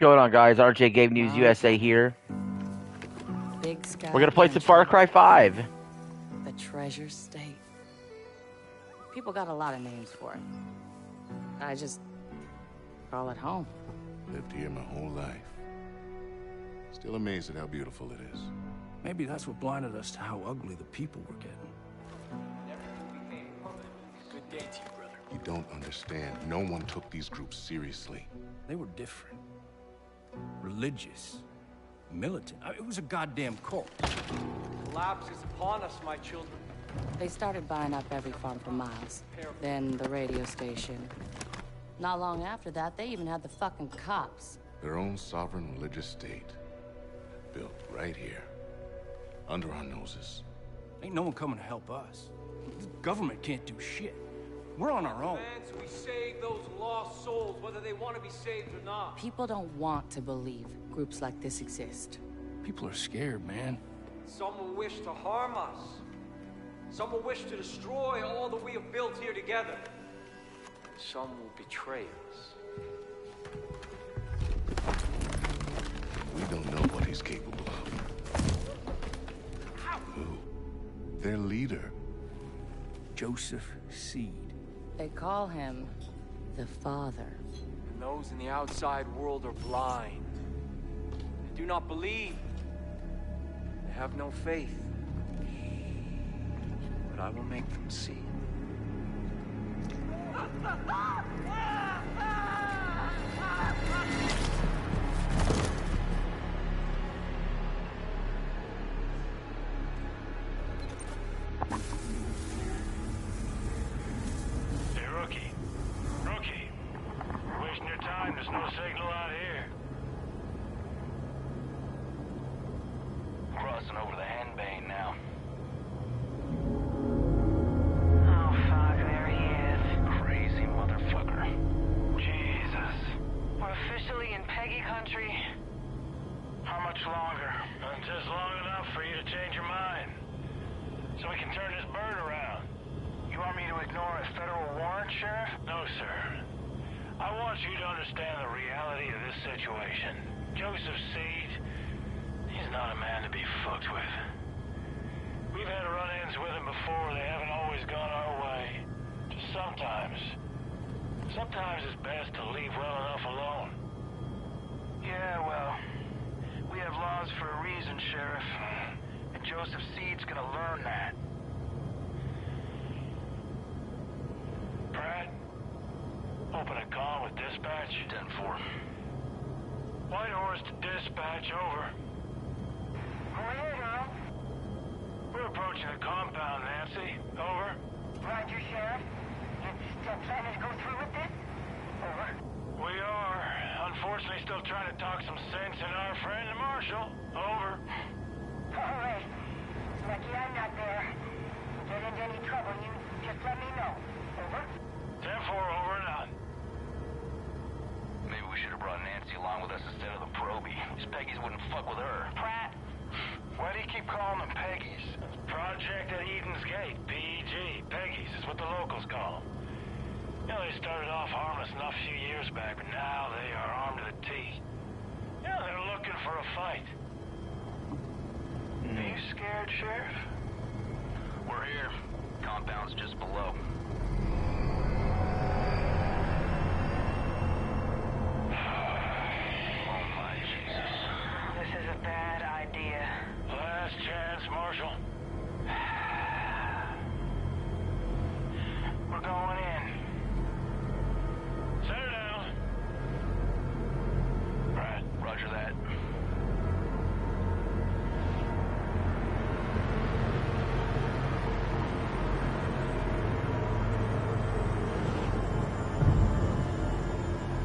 going on, guys? RJ Game News USA here. Big Sky We're gonna play some Far Cry 5. The Treasure State. People got a lot of names for it. I just call it home. Lived here my whole life. Still amazed at how beautiful it is. Maybe that's what blinded us to how ugly the people were getting. Good day to you, brother. You don't understand. No one took these groups seriously. They were different. Religious. Militant. It was a goddamn cult. Collapse is upon us, my children. They started buying up every farm for miles. Then the radio station. Not long after that, they even had the fucking cops. Their own sovereign religious state. Built right here. Under our noses. Ain't no one coming to help us. The government can't do shit. We're on our own. Man, so we save those lost souls, whether they want to be saved or not. People don't want to believe groups like this exist. People are scared, man. Some will wish to harm us. Some will wish to destroy all that we have built here together. And some will betray us. We don't know what he's capable of. Who? Their leader. Joseph Seed. They call him the Father. And those in the outside world are blind. They do not believe. They have no faith. But I will make them see. Hey, Rookie. Rookie. Wasting your time. There's no signal out here. Crossing over the Henbane now. Oh, fuck, there he is. Crazy motherfucker. Jesus. We're officially in Peggy country. How much longer? Just long enough for you to change your mind. So we can turn this bird around. You want me to ignore a federal warrant, Sheriff? No, sir. I want you to understand the reality of this situation. Joseph Seed, he's not a man to be fucked with. We've had run-ins with him before. They haven't always gone our way. Just sometimes it's best to leave well enough alone. Yeah, well, we have laws for a reason, Sheriff. And Joseph Seed's gonna learn that. Pratt, open a call with dispatch. 10-4. Whitehorse to dispatch, over. Go ahead, Earl. We're approaching the compound, Nancy. Over. Roger, Sheriff. You still planning to go through with this? Over. We are. Unfortunately, still trying to talk some sense in our friend, the Marshal. Over. All right. Lucky I'm not there. Get into any trouble, you just let me know. Over. 10-4, over and out. Maybe we should have brought Nancy along with us instead of the Proby. These Peggies wouldn't fuck with her. Pratt. Why do you keep calling them Peggies? Project at Eden's Gate, PEG. Peggies is what the locals call them. You know, they started off harmless enough a few years back, but now they are armed to the teeth. You know, they're looking for a fight. Are you scared, Sheriff? We're here. Compound's just below. Oh my Jesus. This is a bad idea. Last chance, Marshal. We're going in. Set her down. Right, roger that.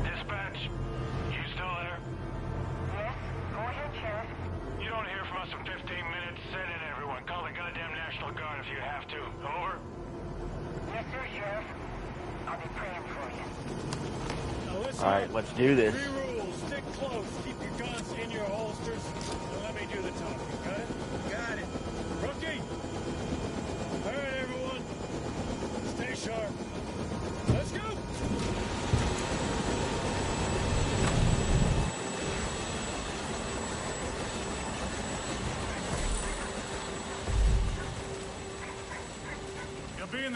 Dispatch, you still there? Yes? Go ahead, Sheriff. You don't hear from us in 15 minutes. Send in everyone. Call the goddamn National Guard if you have to. Over. Yes, sir, Sheriff. I'll be praying for you. Alright, let's do this. Three rules. Stick close. Keep your guns in your holsters. And let me do the talking. Got it? Got it. Rookie! All right, everyone. Stay sharp. Let's go!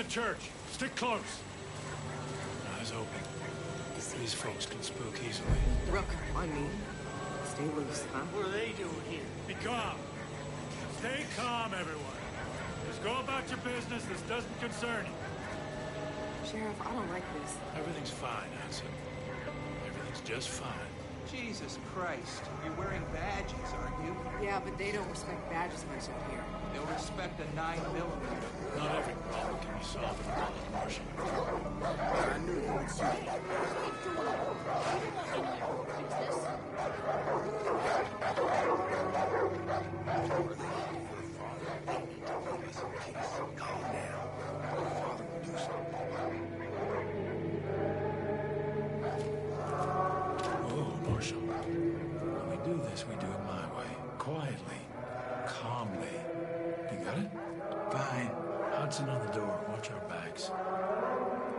the church. Stick close. Eyes open. These folks can spook easily. Rooker, I mean, stay loose, huh? What are they doing here? Be calm. Stay calm, everyone. Just go about your business. This doesn't concern you. Sheriff, I don't like this. Everything's fine, Hanson. Everything's just fine. Jesus Christ. You're wearing badges, aren't you? Yeah, but they don't respect badges much up here. They'll respect a 9mm. Not every problem can be solved in public, Marshal. I knew you would see it. Oh, Marshal. When we do this, we do it my way. Quietly. Calmly. You got it? Fine. Hudson on the door. Watch our backs.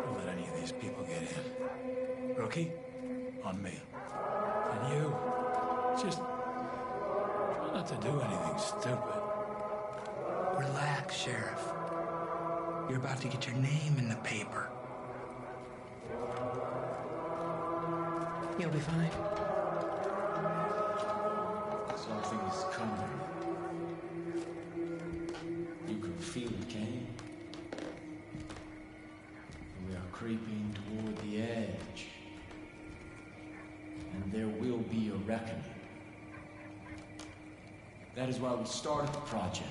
Don't let any of these people get in. Rookie, on me. And you, just try not to do anything stupid. Relax, Sheriff. You're about to get your name in the paper. You'll be fine. Something is coming. You can feel it, can you? We are creeping toward the edge. And there will be a reckoning. That is why we started the project.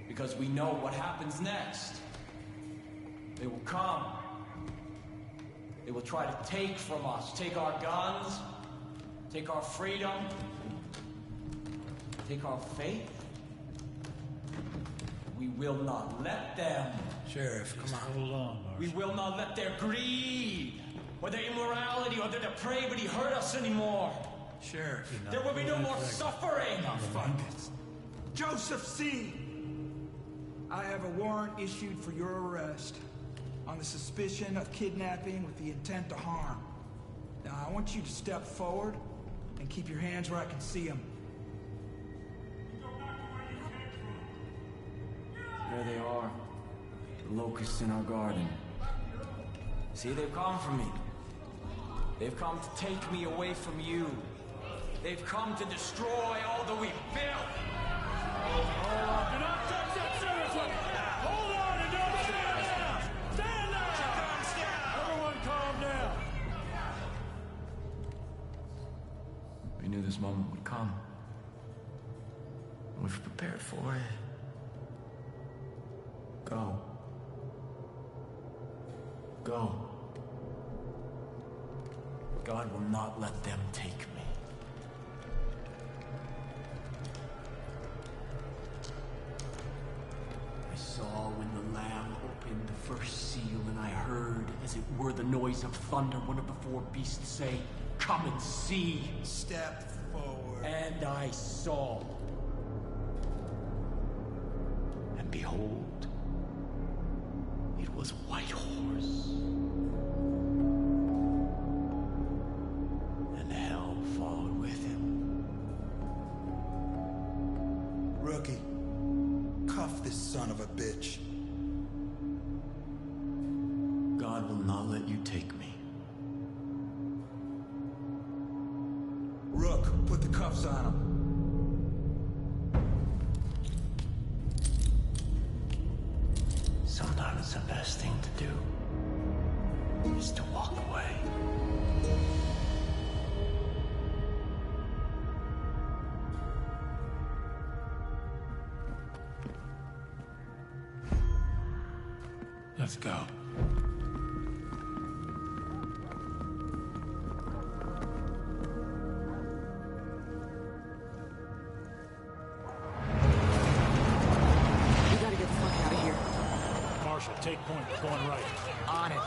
Because we know what happens next. They will come. They will try to take from us. Take our guns. Take our freedom. Take our faith. We will not let them. Sheriff, come on. Hold on, Marshal. We will not let their greed, or their immorality, or their depravity hurt us anymore. Sheriff. There will be no more suffering. Fuck it. Joseph C. I have a warrant issued for your arrest on the suspicion of kidnapping with the intent to harm. Now, I want you to step forward and keep your hands where I can see them. There they are. The locusts in our garden. See, they've come for me. They've come to take me away from you. They've come to destroy all that we've built. Hold on. Do not touch that service weapon. Hold on and don't stand down. Stand down. Everyone calm down. We knew this moment would come. We've prepared for it. Go. Go. God will not let them take me. I saw when the Lamb opened the first seal, and I heard, as it were the noise of thunder, one of the four beasts say, "Come and see." Step forward. And I saw. And behold, it was a white horse. And hell followed with him. Rookie, cuff this son of a bitch. God will not let you take me. Rook, put the cuffs on him. Sometimes the best thing to do is to walk away. Let's go. We gotta get the fuck out of here. Marshal, take point. We're going right. On it.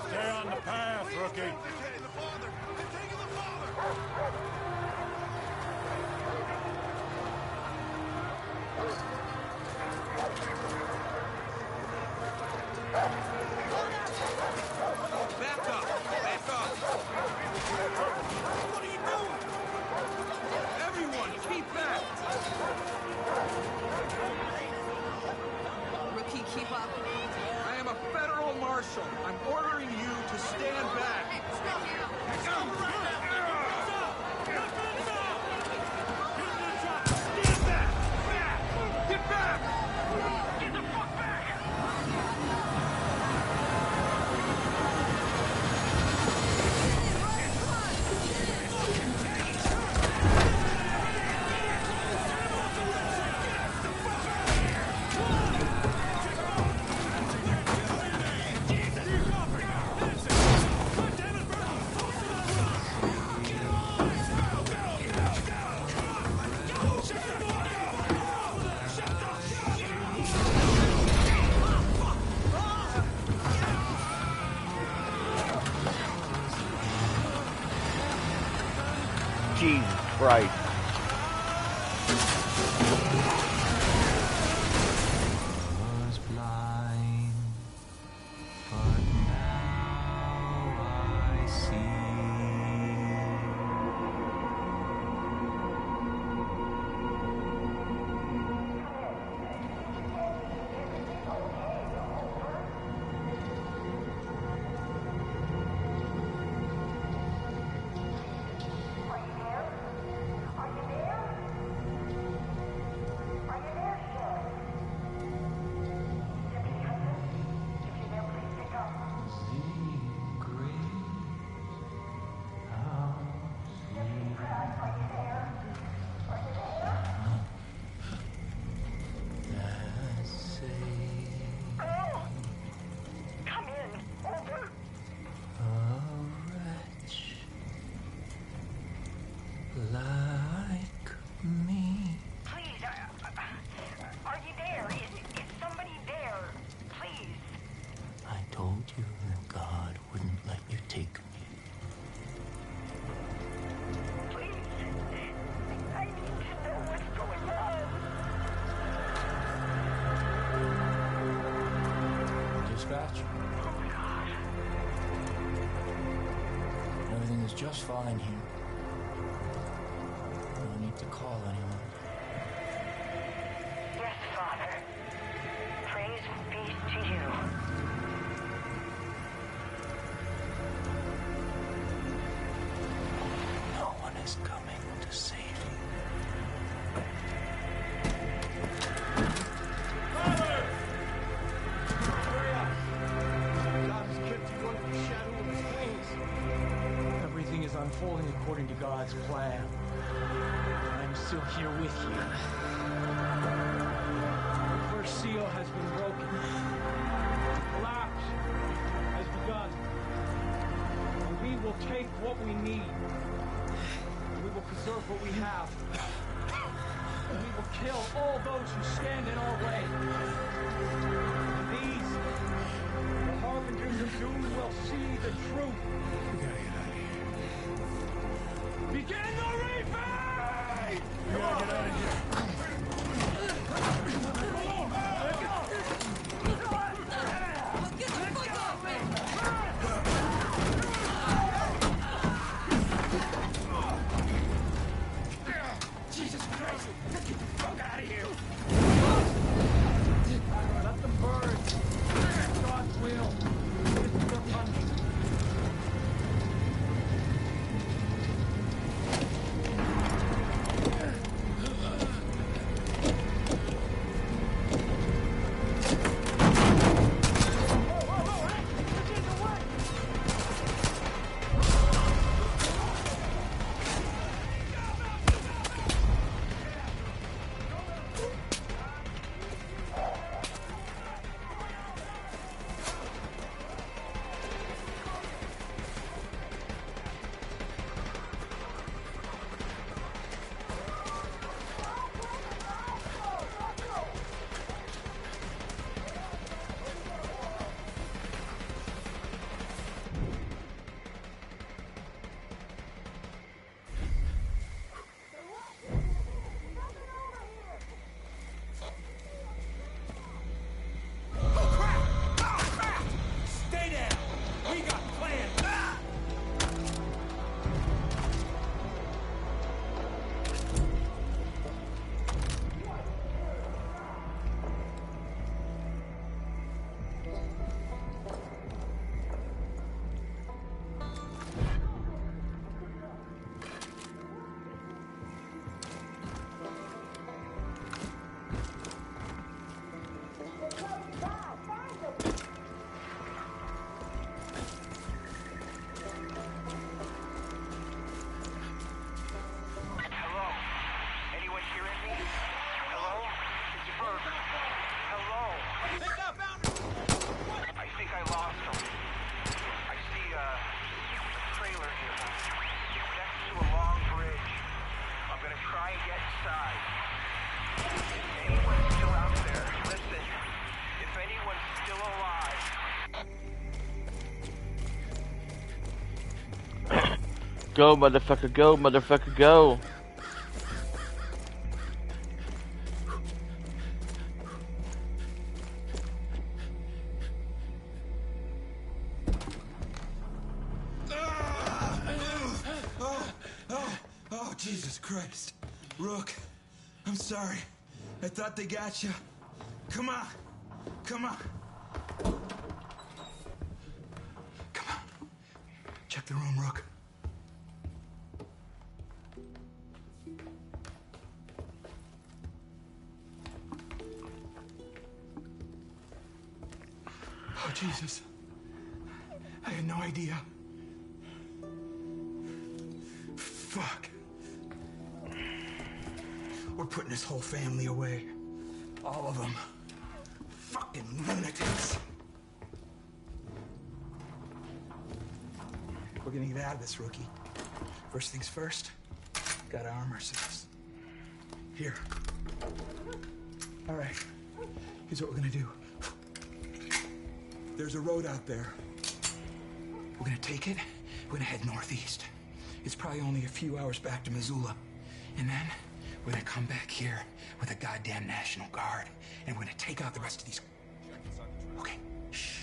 Stay on the path, rookie. Back up! Back up! What are you doing? Everyone, keep back! I am a federal marshal. I'm ordering you to stand back. Get back! Get the fuck back! Jesus Christ. Was blind, but now I see. Like me. Please, are you there? Is somebody there? Please. I told you that God wouldn't let you take me. Please. I need to know what's going on. Dispatch? Oh my God. Everything is just fine here. No need to call anyone. Yes, Father. Praise be to you. No one is coming to save you. God has kept you under the shadow of his wings. Everything is unfolding according to God's plan. I am still here with you. The first seal has been broken. The collapse has begun. And we will take what we need. We will preserve what we have. And we will kill all those who stand in our way. And these, the harbingers of doom, will see the truth. We gotta get out of here. Begin the reaping! We gotta get out of here. Jesus Christ! Get the fuck out of here! Let them burn. God's will. This is their punishment. alive. Go, motherfucker, go, motherfucker, go. Oh, Jesus Christ. Rook, I'm sorry. I thought they got you. Come on. Come on. Come on. Check the room, Rook. Oh, Jesus. I had no idea. Fuck. We're putting this whole family away. All of them. Fucking lunatics. We're gonna get out of this, Rookie. First things first, gotta arm ourselves. Here. All right. Here's what we're gonna do. There's a road out there. We're gonna take it. We're gonna head northeast. It's probably only a few hours back to Missoula. And then we're gonna come back here with a goddamn National Guard. And we're gonna take out the rest of these... Okay, shh.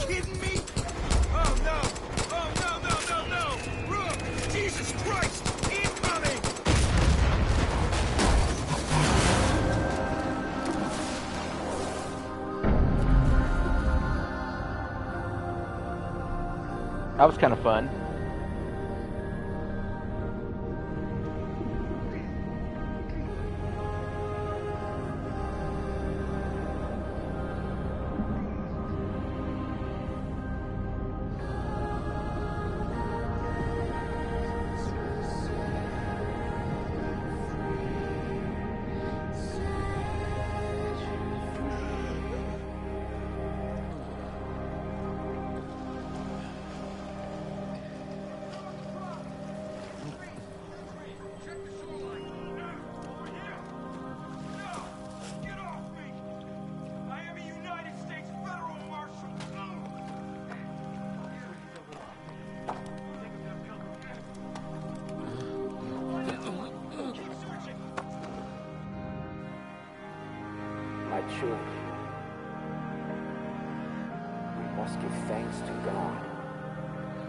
kidding me? Oh no! Oh no, no, no, no! Rook! Jesus Christ! Incoming! That was kind of fun. My children, we must give thanks to God.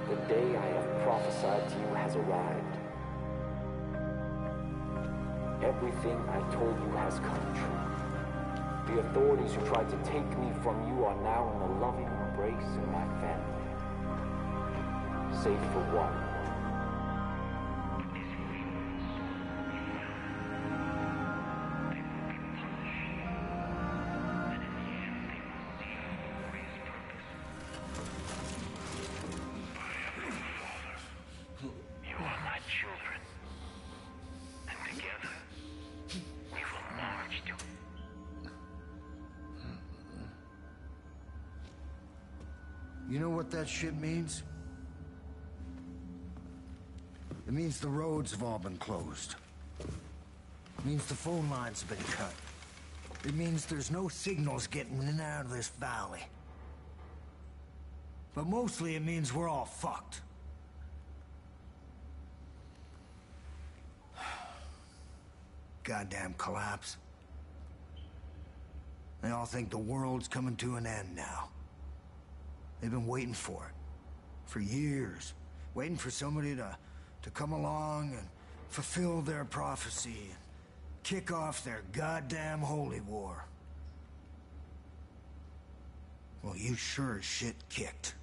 The day I have prophesied to you has arrived. Everything I told you has come true. The authorities who tried to take me from you are now in the loving embrace of my family. Save for one. You are my children. And together, we will march to... You know what that shit means? It means the roads have all been closed. It means the phone lines have been cut. It means there's no signals getting in and out of this valley. But mostly it means we're all fucked. Goddamn collapse. They all think the world's coming to an end now. They've been waiting for it. For years. Waiting for somebody to come along and fulfill their prophecy and kick off their goddamn holy war. Well, you sure as shit kicked.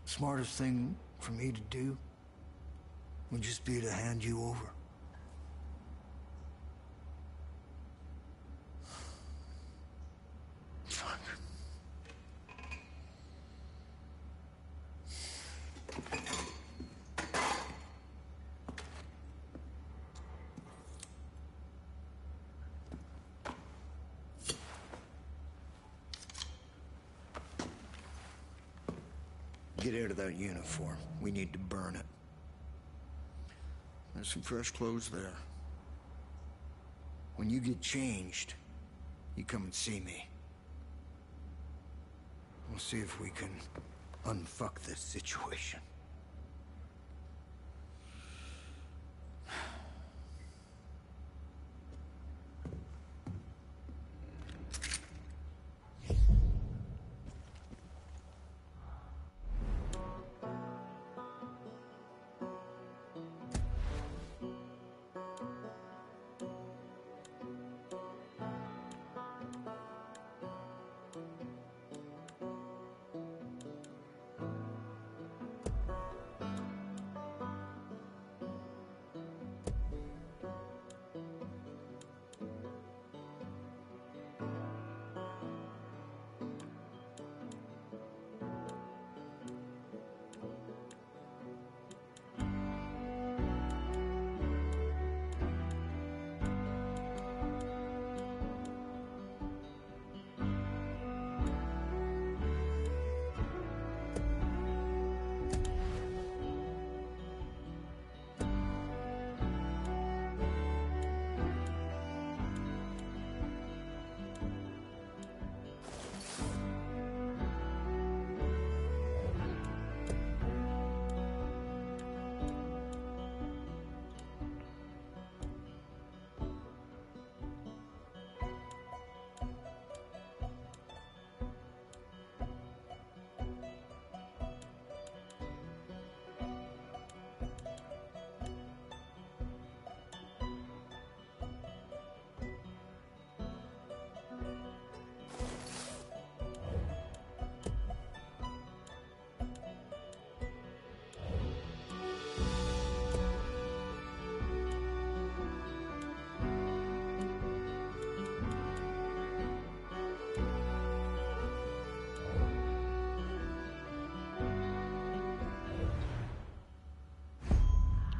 Smartest thing for me to do would just be to hand you over. Fuck. Get out of that uniform. We need to burn it. There's some fresh clothes there. When you get changed, you come and see me. We'll see if we can unfuck this situation.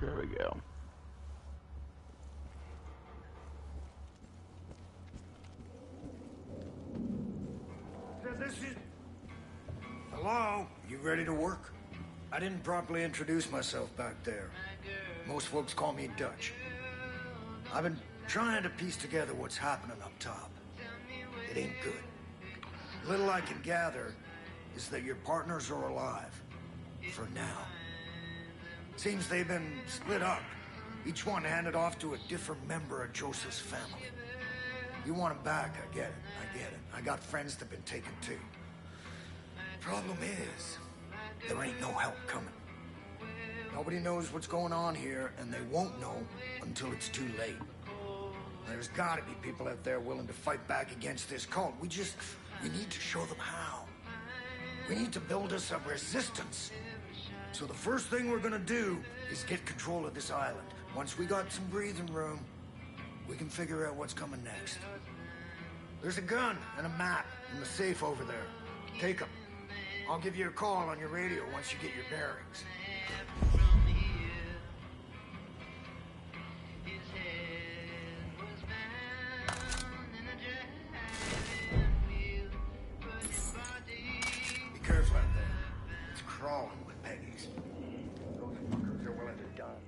There we go. This is... Hello? You ready to work? I didn't properly introduce myself back there. Most folks call me Dutch. I've been trying to piece together what's happening up top. It ain't good. Little I can gather is that your partners are alive. For now. Seems they've been split up. Each one handed off to a different member of Joseph's family. You want them back, I get it. I got friends that've been taken too. Problem is, there ain't no help coming. Nobody knows what's going on here, and they won't know until it's too late. There's gotta be people out there willing to fight back against this cult. We need to show them how. We need to build us a resistance. So the first thing we're gonna do is get control of this island. Once we got some breathing room, we can figure out what's coming next. There's a gun and a map in the safe over there. Take them. I'll give you a call on your radio once you get your bearings. Be careful out there. It's crawling with Peggy's. Those fuckers are willing to die.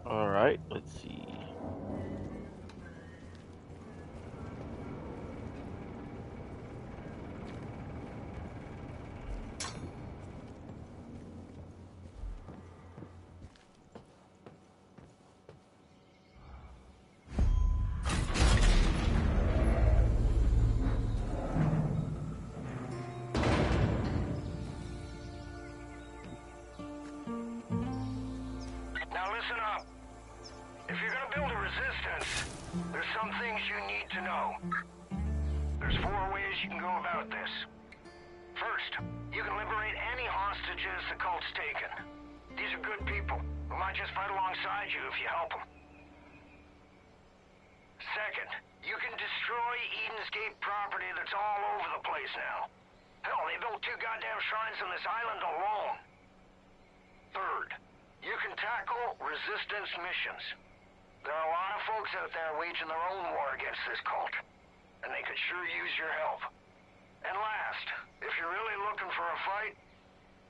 All right, let's see. Now listen up. If you're gonna build a resistance, there's some things you need to know. There's 4 ways you can go about this. First, you can liberate any hostages the cult's taken. These are good people who might just fight alongside you if you help them. Second, you can destroy Eden's Gate property that's all over the place now. Hell, they built 2 goddamn shrines on this island alone. Third, you can tackle resistance missions. There are a lot of folks out there waging their own war against this cult, and they could sure use your help. And last, if you're really looking for a fight,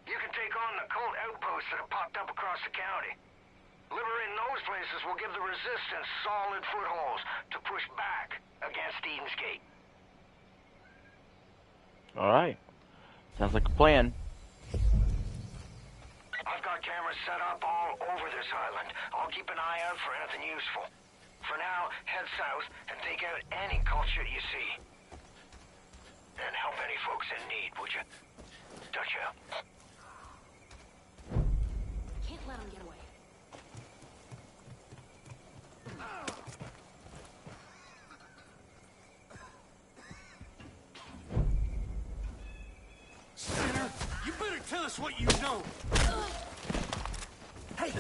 you can take on the cult outposts that have popped up across the county. Liberating those places will give the resistance solid footholds to push back against Eden's Gate. Alright. Sounds like a plan. I've got cameras set up all over this island. I'll keep an eye out for anything useful. For now, head south and take out any cult shit you see. And help any folks in need, would you? Dutch out. Can't let him get away. Sinner, you better tell us what you know. Hey! I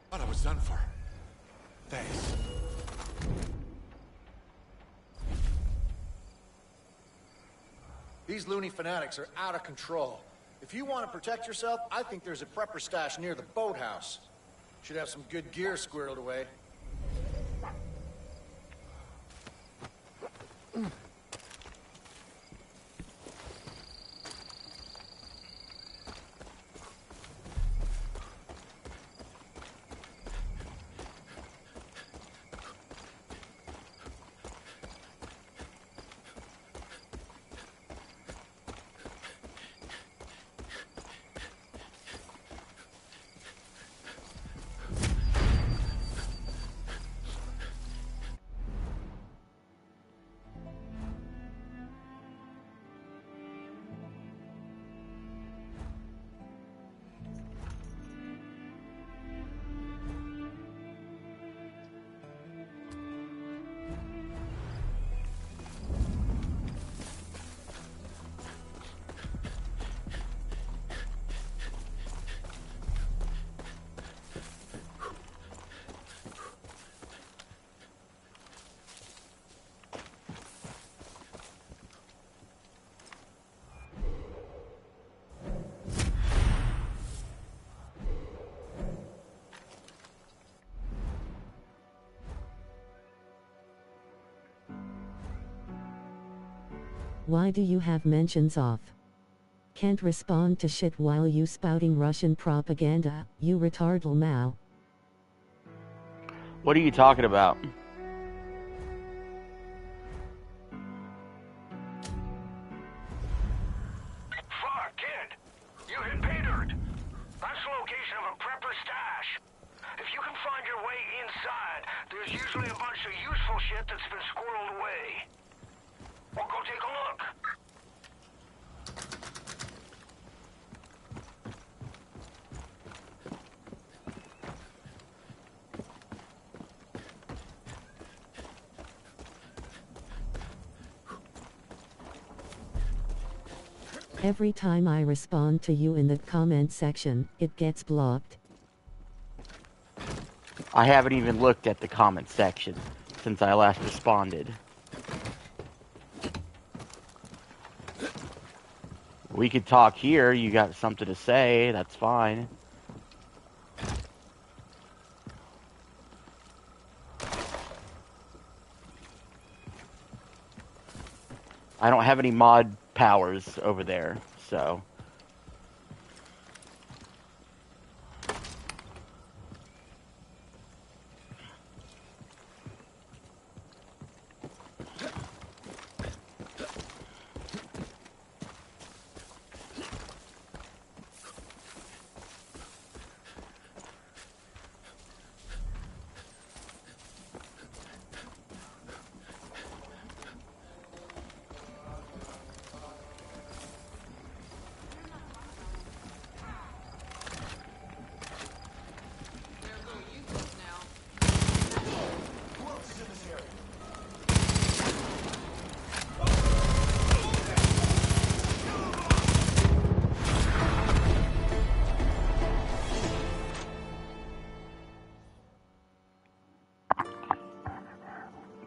thought I was done for. Thanks. These loony fanatics are out of control. If you want to protect yourself, I think there's a prepper stash near the boathouse. Should have some good gear squirreled away. Why do you have mentions off? Can't respond to shit while you spouting Russian propaganda, you retardal Mao. What are you talking about? Fuck, kid! You hit pay dirt! That's the location of a prepper stash. If you can find your way inside, there's usually a bunch of useful shit that's been squirreled away. We'll go take a look. Every time I respond to you in the comment section, it gets blocked. I haven't even looked at the comment section since I last responded. We could talk here. You got something to say. That's fine. I don't have any mod powers over there, so...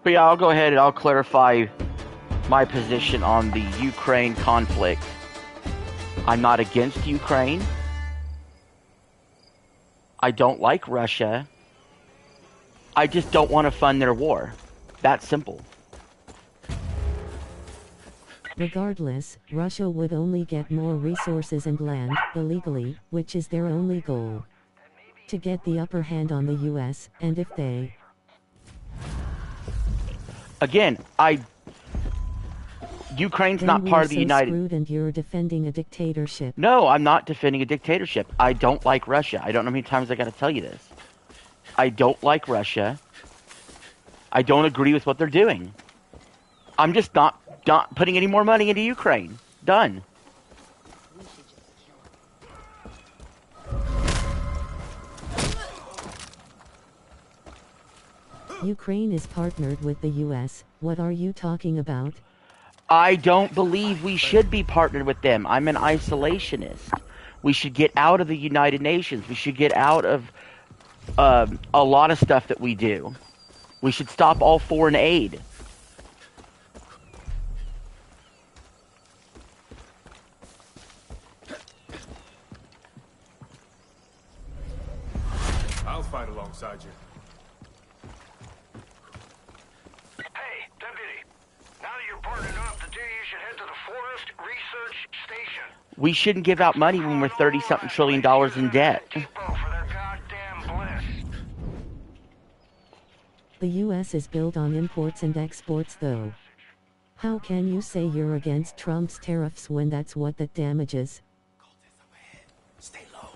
But yeah, I'll go ahead and I'll clarify my position on the Ukraine conflict. I'm not against Ukraine. I don't like Russia. I just don't want to fund their war. That simple. Regardless, Russia would only get more resources and land, illegally, which is their only goal. To get the upper hand on the US, and if they... Again, Ukraine's not part of the United... Screwed and you're defending a dictatorship. No, I'm not defending a dictatorship. I don't like Russia. I don't know how many times I gotta tell you this. I don't like Russia. I don't agree with what they're doing. I'm just not putting any more money into Ukraine. Done. Ukraine is partnered with the US. What are you talking about? I don't believe we should be partnered with them. I'm an isolationist. We should get out of the United Nations. We should get out of a lot of stuff that we do. We should stop all foreign aid. I'll fight alongside you. Hey, deputy. Now that you're partnered up, the two of you should head to the Forest Research Station. We shouldn't give out money when we're $30-something trillion in debt. The US is built on imports and exports though. How can you say you're against Trump's tariffs when that's what that damages? Stay low.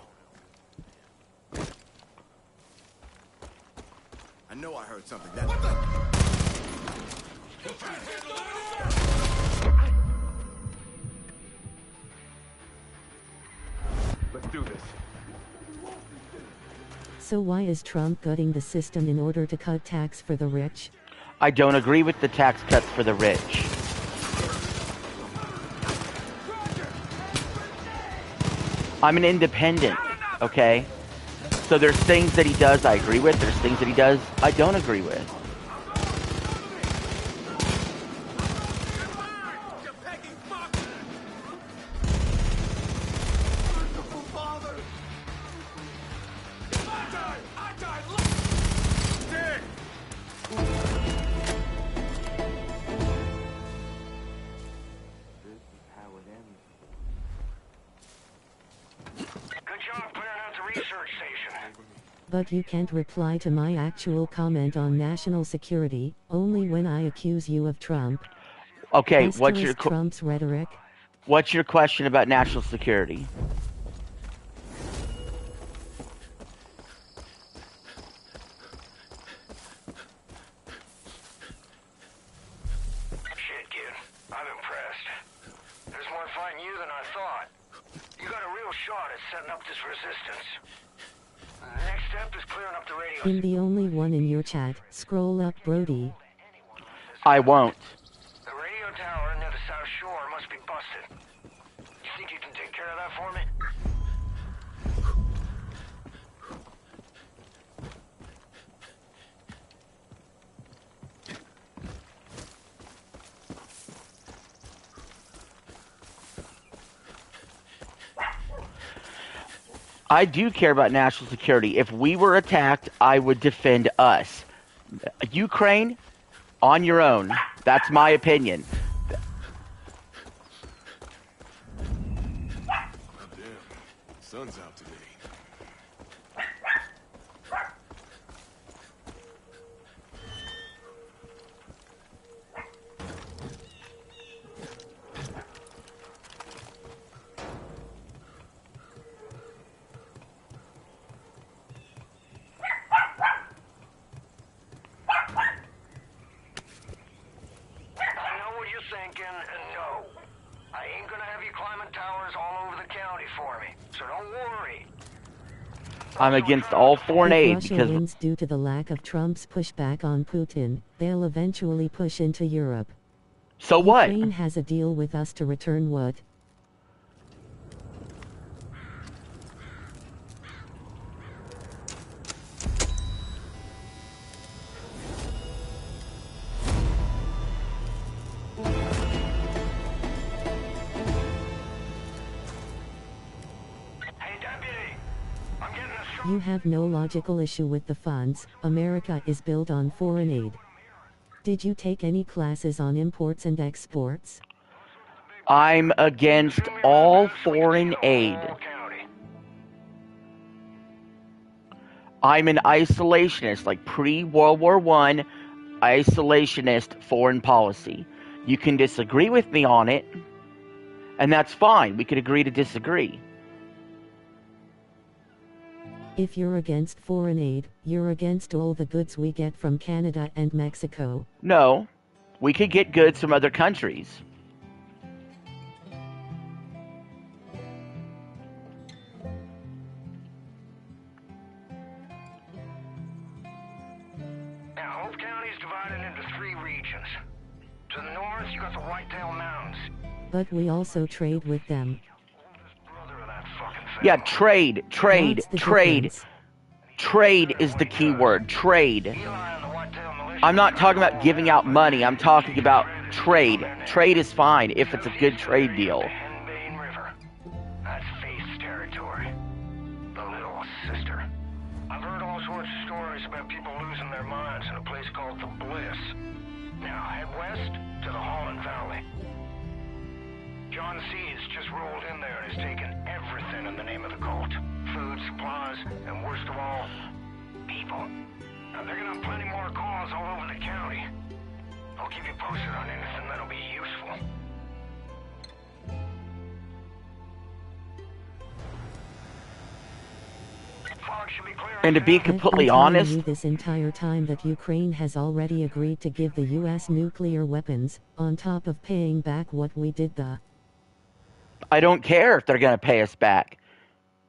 I know I heard something. That... Let's do this. So why is Trump gutting the system in order to cut tax for the rich? I don't agree with the tax cuts for the rich. I'm an independent, okay? So there's things that he does I agree with, there's things that he does I don't agree with. But you can't reply to my actual comment on national security, only when I accuse you of Trump. Okay, Trump's rhetoric? What's your question about national security? Shit, kid. I'm impressed. There's more fighting you than I thought. You got a real shot at setting up this resistance. The next step is clearing up the radio. I'm the only one in your chat. Scroll up, Brody. I won't. The radio tower near the South Shore must be busted. You think you can take care of that for me? I do care about national security. If we were attacked, I would defend us. Ukraine, on your own. That's my opinion. Sun's out today. I'm against all foreign aid Russia because wins due to the lack of Trump's pushback on Putin, they'll eventually push into Europe. So what? Ukraine has a deal with us to return what? You have no logical issue with the funds. America is built on foreign aid. Did you take any classes on imports and exports? I'm against all foreign aid. I'm an isolationist, like pre-World War I, isolationist foreign policy. You can disagree with me on it, and that's fine. We could agree to disagree. If you're against foreign aid, you're against all the goods we get from Canada and Mexico. No, we could get goods from other countries. Now, Hope County is divided into 3 regions. To the north, you got the Whitetail Mountains. But we also trade with them. Yeah, trade. Trade is the key word. Trade. I'm not talking about giving out money. I'm talking about trade. Trade is fine if it's a good trade deal. That's Faith's territory. The Little Sister. I've heard all sorts of stories about people losing their minds in a place called the Bliss. Now head west to the Holland Valley. John Seeds just rolled in there and has taken everything in the name of the cult. Food, supplies, and worst of all, people. Now they're gonna have plenty more calls all over the county. I'll keep you posted on anything that'll be useful. And to be completely I've been telling honest, you this entire time that Ukraine has already agreed to give the US nuclear weapons, on top of paying back what we did the... I don't care if they're going to pay us back.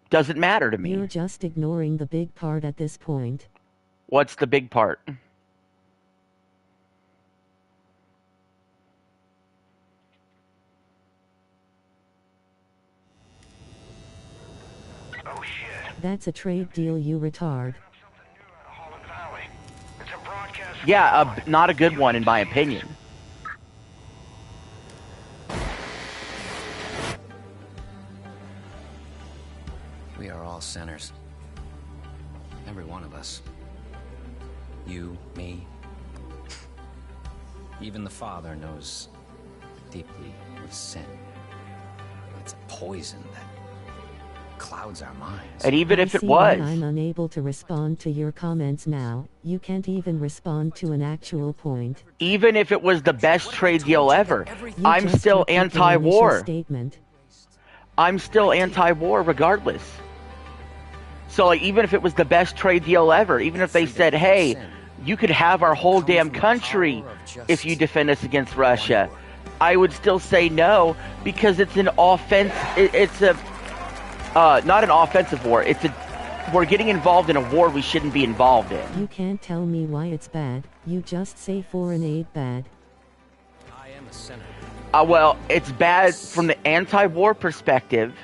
Doesn't matter to me. You're just ignoring the big part at this point. What's the big part? Oh shit. That's a trade deal, you retard. Yeah, not a good one in my opinion. We are all sinners. Every one of us. You, me. Even the Father knows deeply with sin. It's a poison that clouds our minds. And even if it see why was, I'm unable to respond to your comments now. You can't even respond to an actual point. even if it was the best trade deal ever, You I'm just still repeat your initial anti-war. statement. I'm still anti-war regardless. So like, even if it was the best trade deal ever, even if they said, hey, you could have our whole damn country if you defend us against Russia, I would still say no, because it's an offense. It's a not an offensive war. We're getting involved in a war we shouldn't be involved in. You can't tell me why it's bad. You just say foreign aid bad. I am a senator. Well, it's bad from the anti-war perspective.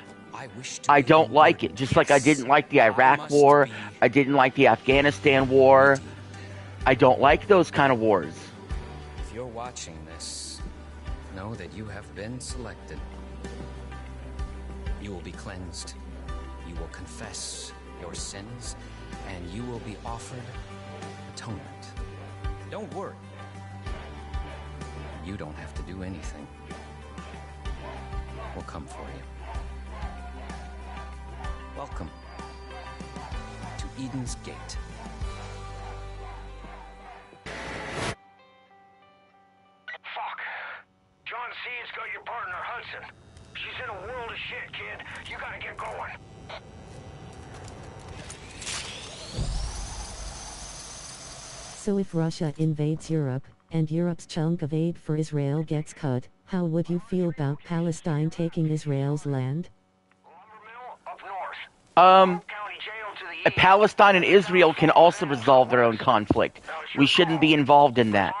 I don't like it. Just like I didn't like the Iraq war. I didn't like the Afghanistan war. I don't like those kind of wars. If you're watching this, know that you have been selected. You will be cleansed. You will confess your sins, and you will be offered atonement. Don't worry. You don't have to do anything. We'll come for you. Welcome to Eden's Gate. Fuck. John C's got your partner, Hudson. She's in a world of shit, kid. You gotta get going. So if Russia invades Europe, and Europe's chunk of aid for Israel gets cut, how would you feel about Palestine taking Israel's land? Palestine and Israel can also resolve their own conflict. We shouldn't be involved in that.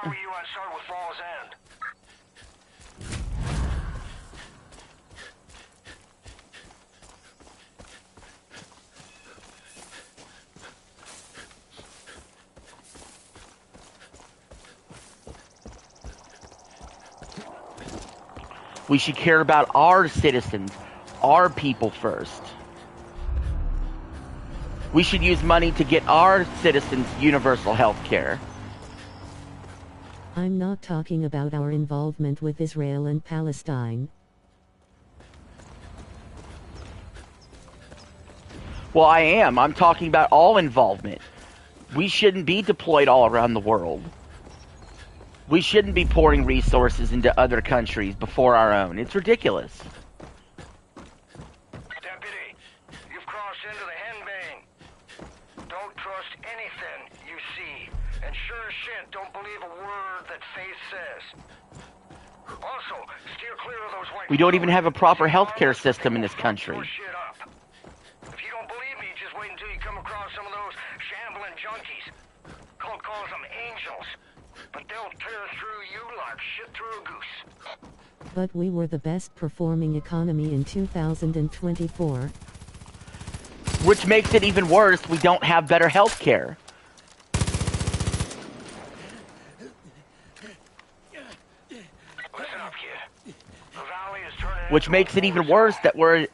We should care about our citizens, our people first. We should use money to get our citizens universal health care. I'm not talking about our involvement with Israel and Palestine. Well, I am. I'm talking about all involvement. We shouldn't be deployed all around the world. We shouldn't be pouring resources into other countries before our own. It's ridiculous. Deputy, you've crossed into the henbane. Don't trust anything you see. And sure as shit, don't believe a word that Faith says. Also, steer clear of those white... We don't even have a proper healthcare system in this country. If you don't believe me, just wait until you come across some of those shambling junkies. Cult calls them angels. But they'll tear through you like shit through a goose. But we were the best performing economy in 2024. Which makes it even worse, we don't have better health care. Which makes it even worse that we're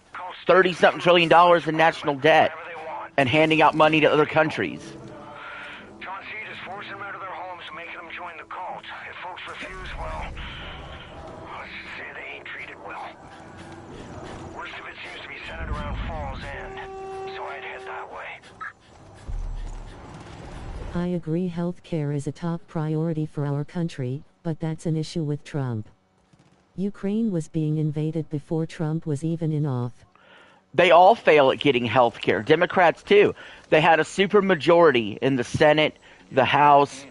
$30-something trillion in national debt and handing out money to other countries. John Seed is forcing them out of their homes and making them join the cult. If folks refuse, well, let's just say they ain't treated well. Worst of it seems to be centered around Falls End, so I'd head that way. I agree healthcare is a top priority for our country, but that's an issue with Trump. Ukraine was being invaded before Trump was even in office. They all fail at getting health care. Democrats, too. They had a supermajority in the Senate, the House,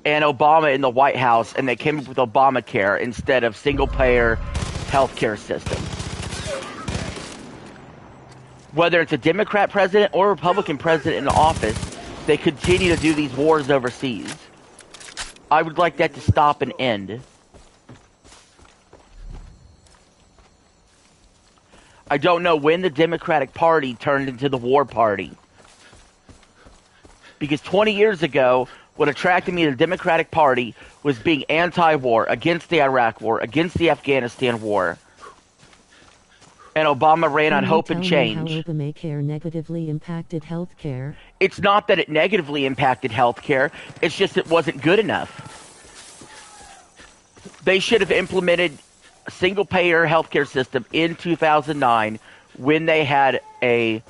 and Obama in the White House, and they came up with Obamacare instead of single-payer health care system. Whether it's a Democrat president or Republican president in office, they continue to do these wars overseas. I would like that to stop and end. I don't know when the Democratic Party turned into the war party. Because 20 years ago, what attracted me to the Democratic Party was being anti-war, against the Iraq war, against the Afghanistan war. And Obama ran on hope and change. How Obamacare negatively impacted healthcare? It's not that it negatively impacted healthcare, it's just it wasn't good enough. They should have implemented single-payer healthcare system in 2009 when they had a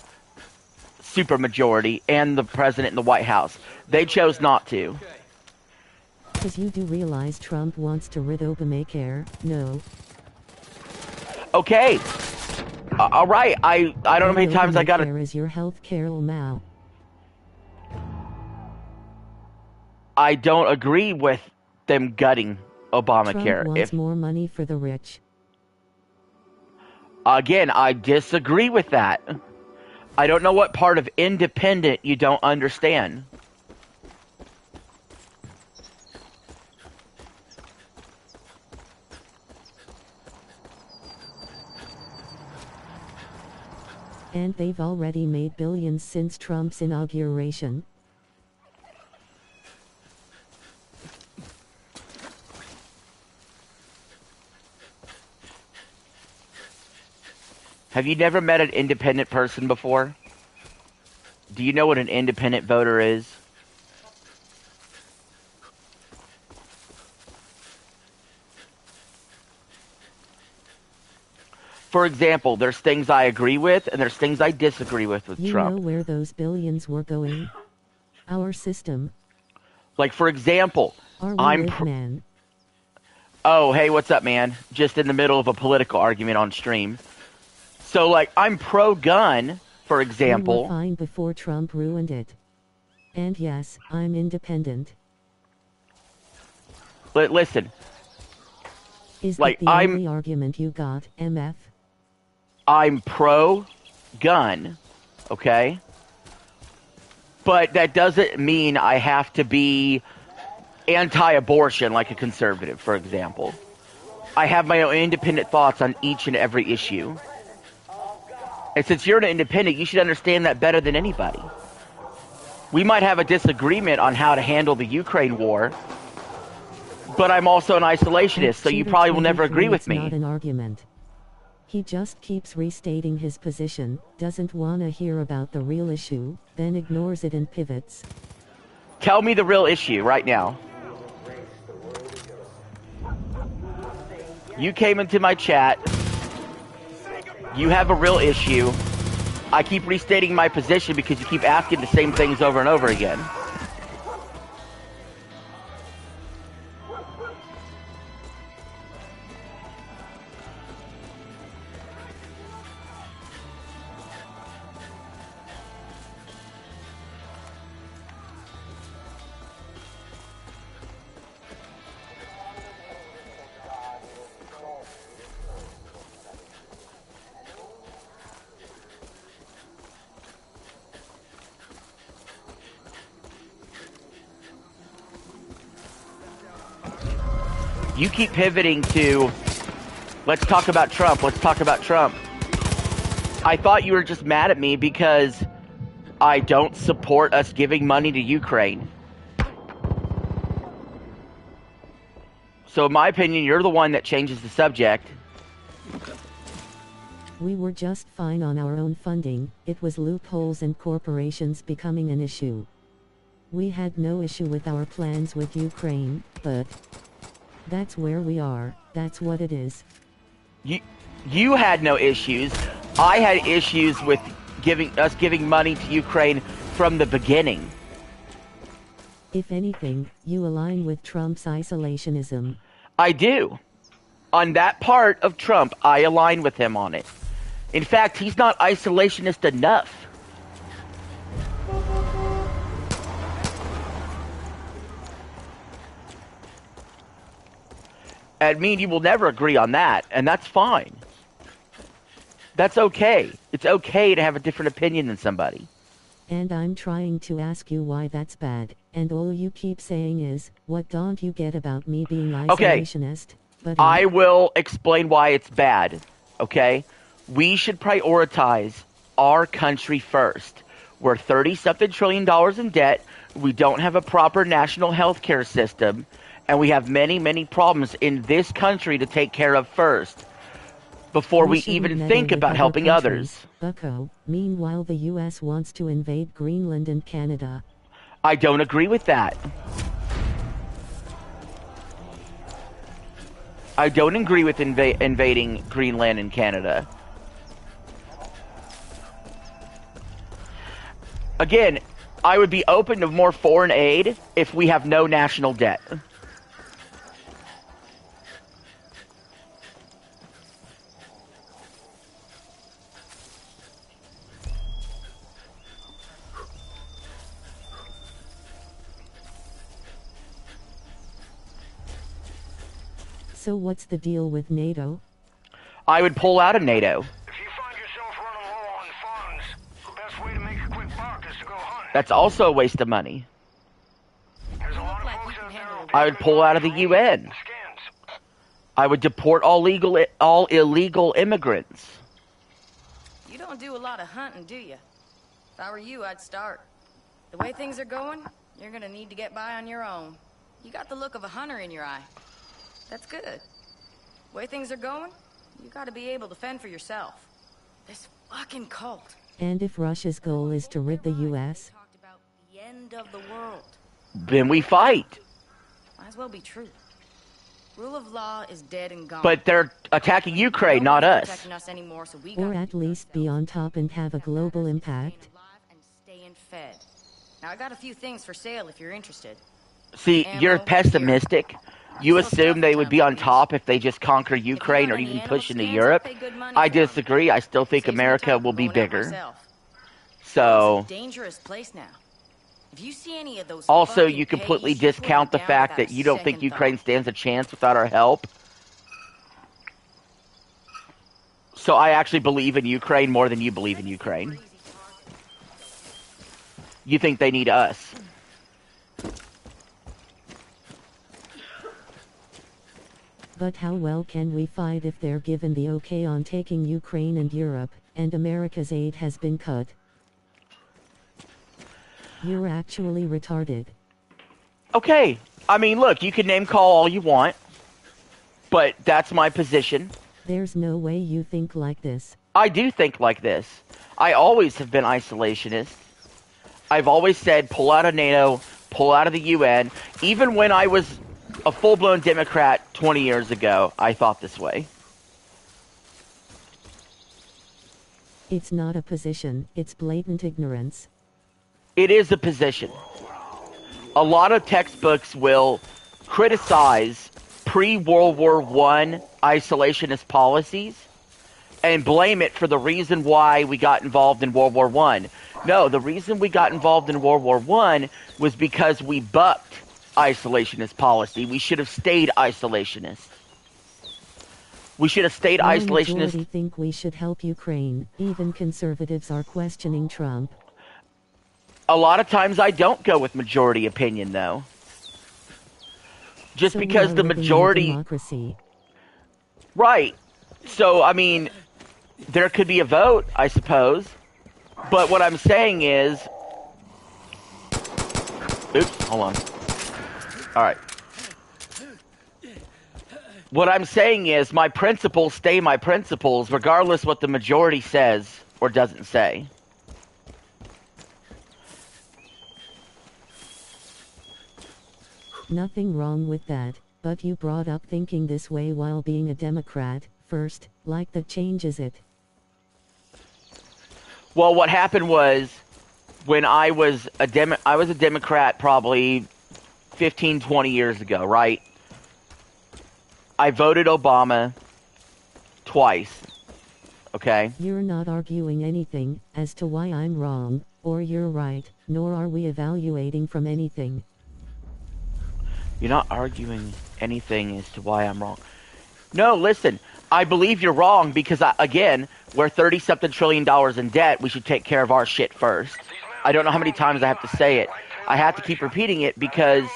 supermajority and the president in the White House. They chose not to. Because you do realize Trump wants to rid Obamacare, no? Okay. All right. I don't know how many times I got Obamacare is your health care now. I don't agree with them gutting Obamacare. Trump wants more money for the rich. Again, I disagree with that. I don't know what part of independent you don't understand. And they've already made billions since Trump's inauguration. Have you never met an independent person before? Do you know what an independent voter is? For example, there's things I agree with and there's things I disagree with Trump. You know where those billions were going? Our system. Like, for example, man. Oh, hey, what's up, man? Just in the middle of a political argument on stream. So, like, I'm pro-gun, for example. We were fine before Trump ruined it. And yes, I'm independent. But listen. Is that the only argument you got, MF? I'm pro-gun, okay? But that doesn't mean I have to be anti-abortion like a conservative, for example. I have my own independent thoughts on each and every issue. And since you're an independent, you should understand that better than anybody. We might have a disagreement on how to handle the Ukraine war, but I'm also an isolationist, so you probably will never agree with me. It's not an argument. He just keeps restating his position, doesn't want to hear about the real issue, then ignores it and pivots. Tell me the real issue right now. You came into my chat. You have a real issue. I keep restating my position because you keep asking the same things over and over again. You keep pivoting to, let's talk about Trump, let's talk about Trump. I thought you were just mad at me because I don't support us giving money to Ukraine. So in my opinion, you're the one that changes the subject. We were just fine on our own funding, it was loopholes and corporations becoming an issue. We had no issue with our plans with Ukraine, but that's where we are, that's what it is. You had no issues. I had issues with giving money to Ukraine from the beginning. If anything, you align with Trump's isolationism. I do. On that part of Trump, I align with him on it. In fact, he's not isolationist enough. And me and you will never agree on that, and that's fine. That's okay. It's okay to have a different opinion than somebody. And I'm trying to ask you why that's bad, and all you keep saying is, what don't you get about me being isolationist? But I will explain why it's bad, okay? We should prioritize our country first. We're $30-something trillion in debt. We don't have a proper national health care system. And we have many, many problems in this country to take care of first, before we even think about helping others. Bucko, meanwhile the U.S. wants to invade Greenland and Canada. I don't agree with that. I don't agree with invading Greenland and Canada. Again, I would be open to more foreign aid if we have no national debt. So what's the deal with NATO? I would pull out of NATO. That's also a waste of money. I would pull out of the UN. I would deport all illegal immigrants. You don't do a lot of hunting, do you? If I were you, I'd start. The way things are going, you're gonna need to get by on your own. You got the look of a hunter in your eye. That's good. The way things are going, you gotta be able to fend for yourself. This fucking cult. And if Russia's goal is to rid the US? The end of the world. Then we fight. Might as well be true. Rule of law is dead and gone. But they're attacking Ukraine, not us. Anymore, so or at least be on top and have a global impact. Staying fed. Now I got a few things for sale if you're interested. See, you're pessimistic. You assume they would be on top if they just conquer Ukraine or even push into Europe. I disagree. I still think America will be bigger. So, dangerous place now. If you see any of those also, you completely discount the fact that you don't think Ukraine stands a chance without our help. So I actually believe in Ukraine more than you believe in Ukraine. You think they need us. But how well can we fight if they're given the okay on taking Ukraine and Europe, and America's aid has been cut? You're actually retarded. Okay. I mean, look, you can name call all you want, but that's my position. There's no way you think like this. I do think like this. I always have been isolationist. I've always said pull out of NATO, pull out of the UN. Even when I was a full-blown Democrat 20 years ago, I thought this way. It's not a position, it's blatant ignorance. It is a position. A lot of textbooks will criticize pre-World War I isolationist policies and blame it for the reason why we got involved in World War I. No, the reason we got involved in World War I was because we bucked isolationist policy. We should have stayed isolationist. We should have stayed isolationist. The majority think we should help Ukraine. Even conservatives are questioning Trump. A lot of times I don't go with majority opinion, though. Just so because the majority... democracy. Right. So, I mean, there could be a vote, I suppose. But what I'm saying is... Oops, hold on. Alright. What I'm saying is my principles stay my principles regardless what the majority says or doesn't say. Nothing wrong with that, but you brought up thinking this way while being a Democrat, first, like that changes it. Well, what happened was, when I was a Democrat probably 15, 20 years ago, right? I voted Obama twice, okay? You're not arguing anything as to why I'm wrong, or you're right, nor are we evaluating from anything. You're not arguing anything as to why I'm wrong. No, listen, I believe you're wrong because, again, we're $30-something trillion in debt. We should take care of our shit first. I don't know how many times I have to say it. I have to keep repeating it because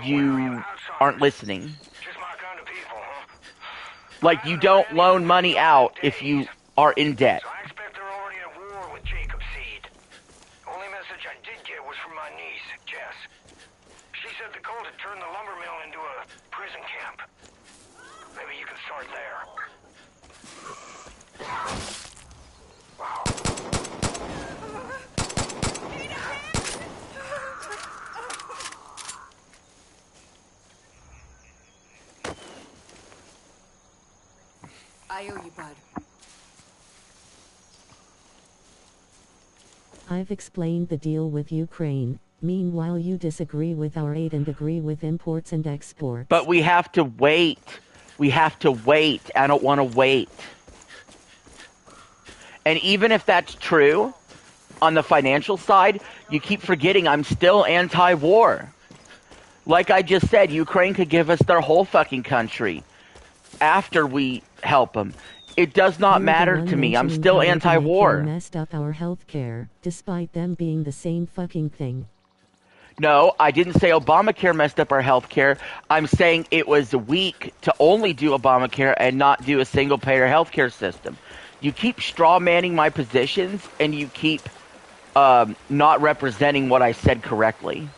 you aren't listening. Like, you don't loan money out if you are in debt. I owe you, bud. I've explained the deal with Ukraine. Meanwhile, you disagree with our aid and agree with imports and exports. But we have to wait. We have to wait. I don't want to wait. And even if that's true, on the financial side, you keep forgetting I'm still anti-war. Like I just said, Ukraine could give us their whole fucking country after we help them. It does not matter to me. I'm still anti-war. Messed up our healthcare, despite them being the same fucking thing. No, I didn't say Obamacare messed up our healthcare. I'm saying it was weak to only do Obamacare and not do a single-payer healthcare system. You keep straw-manning my positions, and you keep not representing what I said correctly.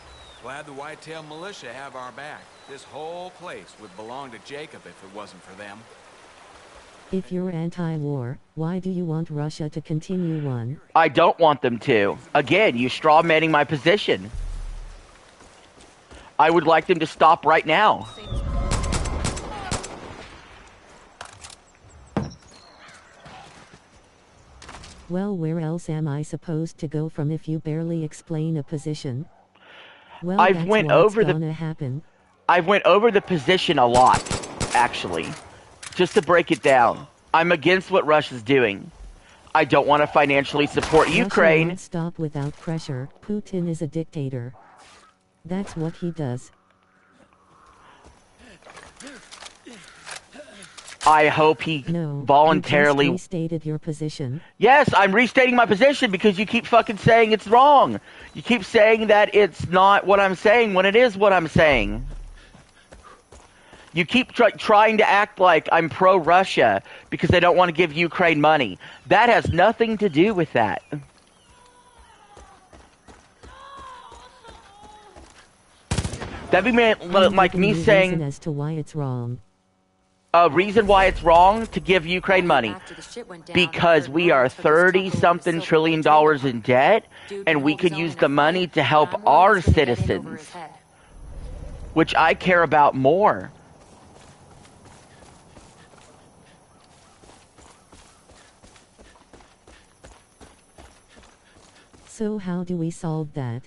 Glad the Whitetail Militia have our back. This whole place would belong to Jacob if it wasn't for them. If you're anti-war, why do you want Russia to continue one? I don't want them to. Again, you straw-manning my position. I would like them to stop right now. Well, where else am I supposed to go from if you barely explain a position? Well, I've went over the position a lot, actually. Just to break it down, I'm against what Russia's doing. I don't want to financially support Ukraine. Russia won't stop without pressure. Putin is a dictator. That's what he does. I hope he voluntarily... You just restated your position. Yes, I'm restating my position because you keep fucking saying it's wrong. You keep saying that it's not what I'm saying when it is what I'm saying. You keep trying to act like I'm pro-Russia because they don't want to give Ukraine money. That has nothing to do with that. That'd be like me saying... as to why it's wrong. A reason why it's wrong to give Ukraine money. Because we are $30-something trillion in debt, and we could use the money to help our citizens. Which I care about more. So how do we solve that?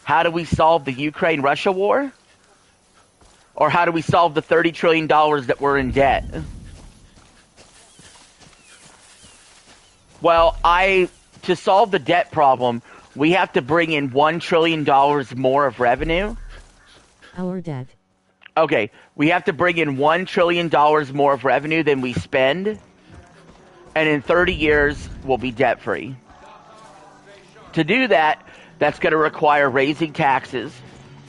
How do we solve the Ukraine-Russia war? Or how do we solve the $30 trillion that we're in debt? Well, to solve the debt problem, we have to bring in $1 trillion more of revenue. Our debt. Okay, we have to bring in $1 trillion more of revenue than we spend. And in 30 years, we'll be debt-free. To do that, that's going to require raising taxes.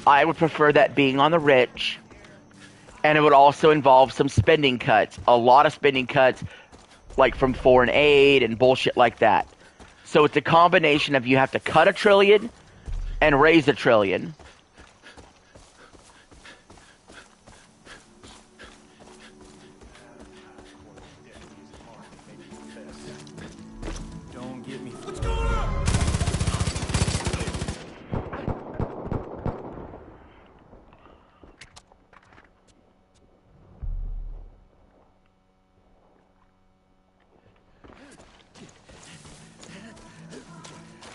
I would prefer that being on the rich. And it would also involve some spending cuts. A lot of spending cuts, like from foreign aid and bullshit like that. So it's a combination of you have to cut $1 trillion and raise $1 trillion. Don't get me... What's going on?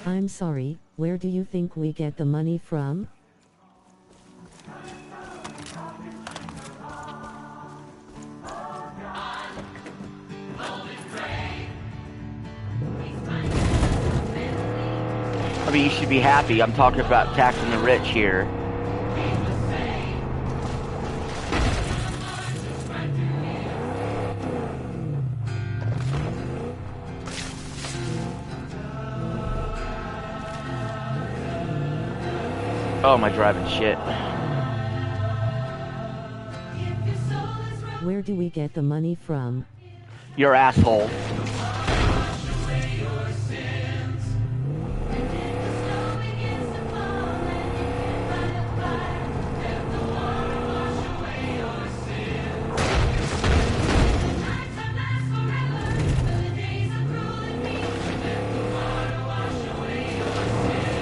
I'm sorry, where do you think we get the money from? I mean, you should be happy. I'm talking about taxing the rich here. Oh, my driving shit. Where do we get the money from? Your asshole.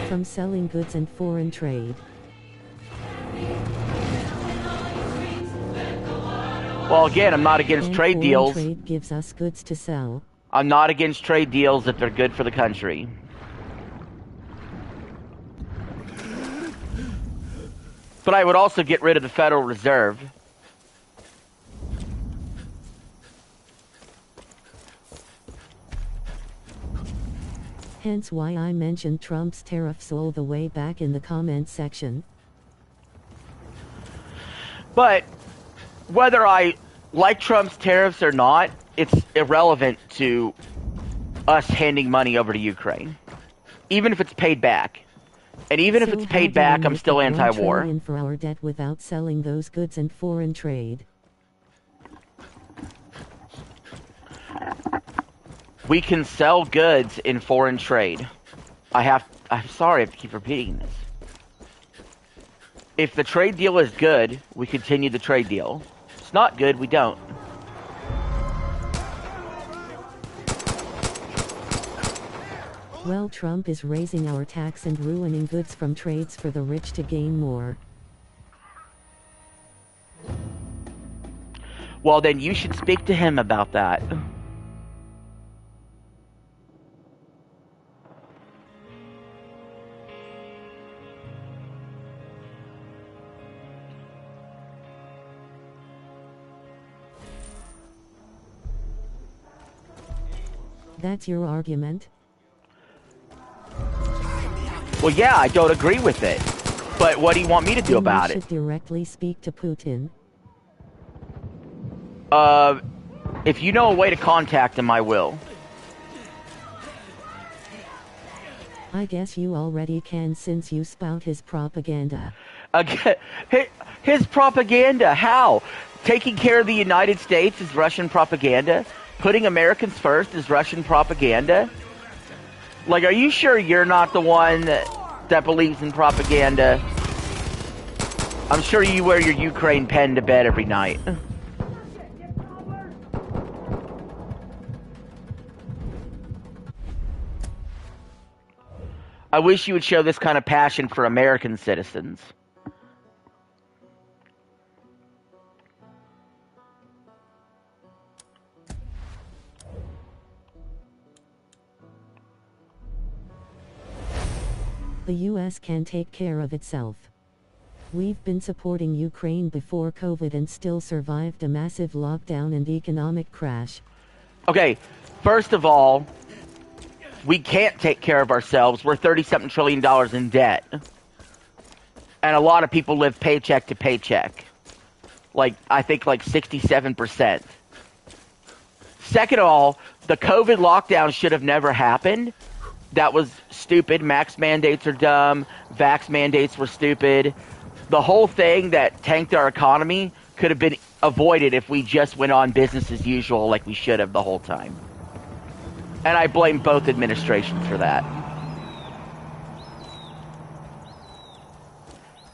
From selling goods and foreign trade. Well, again, I'm not against trade deals. Trade gives us goods to sell. I'm not against trade deals if they're good for the country. But I would also get rid of the Federal Reserve. Hence why I mentioned Trump's tariffs all the way back in the comments section. But whether I like Trump's tariffs or not, it's irrelevant to us handing money over to Ukraine. Even if it's paid back. And even if it's paid back, I'm still anti-war. $1 trillion for our debt without selling those goods in foreign trade. We can sell goods in foreign trade. I'm sorry I have to keep repeating this. If the trade deal is good, we continue the trade deal. If it's not good, we don't. Well, Trump is raising our tax and ruining goods from trades for the rich to gain more. Well, then you should speak to him about that. That's your argument? Well, yeah, I don't agree with it. But what do you want me to do about it? You should directly speak to Putin. If you know a way to contact him, I will. I guess you already can since you spout his propaganda. Again, his propaganda, how? Taking care of the United States is Russian propaganda? Putting Americans first is Russian propaganda? Like, are you sure you're not the one that believes in propaganda? I'm sure you wear your Ukraine pen to bed every night. I wish you would show this kind of passion for American citizens. The US can take care of itself. We've been supporting Ukraine before COVID and still survived a massive lockdown and economic crash. Okay, first of all, we can't take care of ourselves. We're $37 trillion in debt. And a lot of people live paycheck to paycheck. Like, I think like 67%. Second of all, the COVID lockdown should have never happened. That was stupid. Max mandates are dumb. Vax mandates were stupid. The whole thing that tanked our economy could have been avoided if we just went on business as usual like we should have the whole time. And I blame both administrations for that.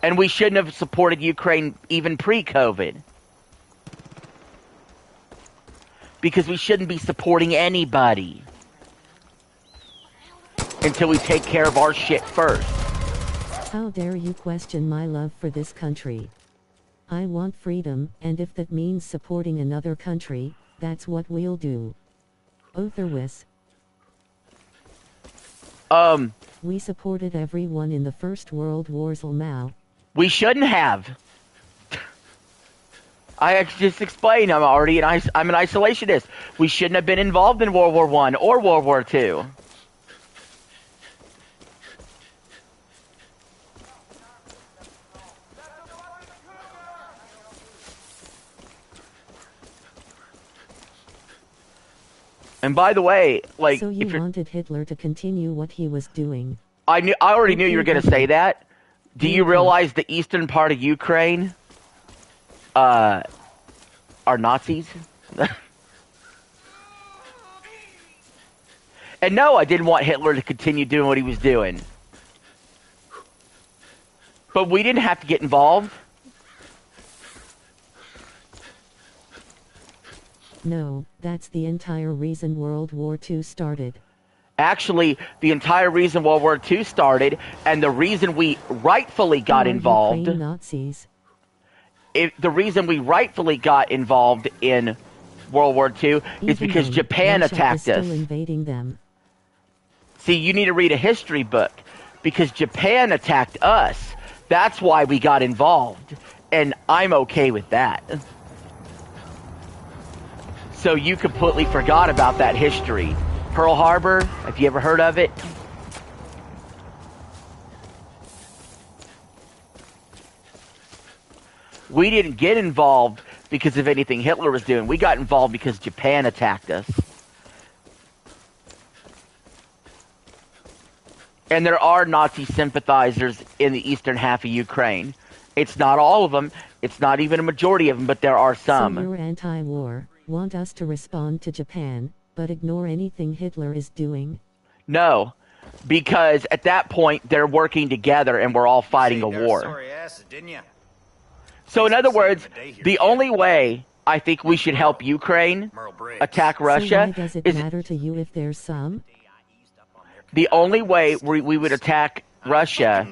And we shouldn't have supported Ukraine even pre-COVID. Because we shouldn't be supporting anybody until we take care of our shit first. How dare you question my love for this country? I want freedom, and if that means supporting another country, that's what we'll do. Otherwise. We supported everyone in the First World War's Mao. We shouldn't have. I just explained, I'm an isolationist. We shouldn't have been involved in World War I or World War II. And by the way, like, so you wanted Hitler to continue what he was doing. I already knew you were going to say that. Do you realize the eastern part of Ukraine are Nazis? And no, I didn't want Hitler to continue doing what he was doing. But we didn't have to get involved. No, that's the entire reason World War II started. Actually, the entire reason World War II started, and the reason we rightfully got involved... Ukraine Nazis. The reason we rightfully got involved in World War II is Even because then, Japan Russia attacked is still us. invading them. See, you need to read a history book because Japan attacked us. That's why we got involved. And I'm okay with that. So you completely forgot about that history. Pearl Harbor, have you ever heard of it? We didn't get involved because of anything Hitler was doing. We got involved because Japan attacked us. And there are Nazi sympathizers in the eastern half of Ukraine. It's not all of them. It's not even a majority of them, but there are some. So you're anti-war, want us to respond to Japan, but ignore anything Hitler is doing? No, because at that point, they're working together and we're all fighting a war. Sorry ass, didn't you? So in other words, the only way I think we should help Ukraine attack Russia So why does it matter to you if there's some? The only way we would attack Russia,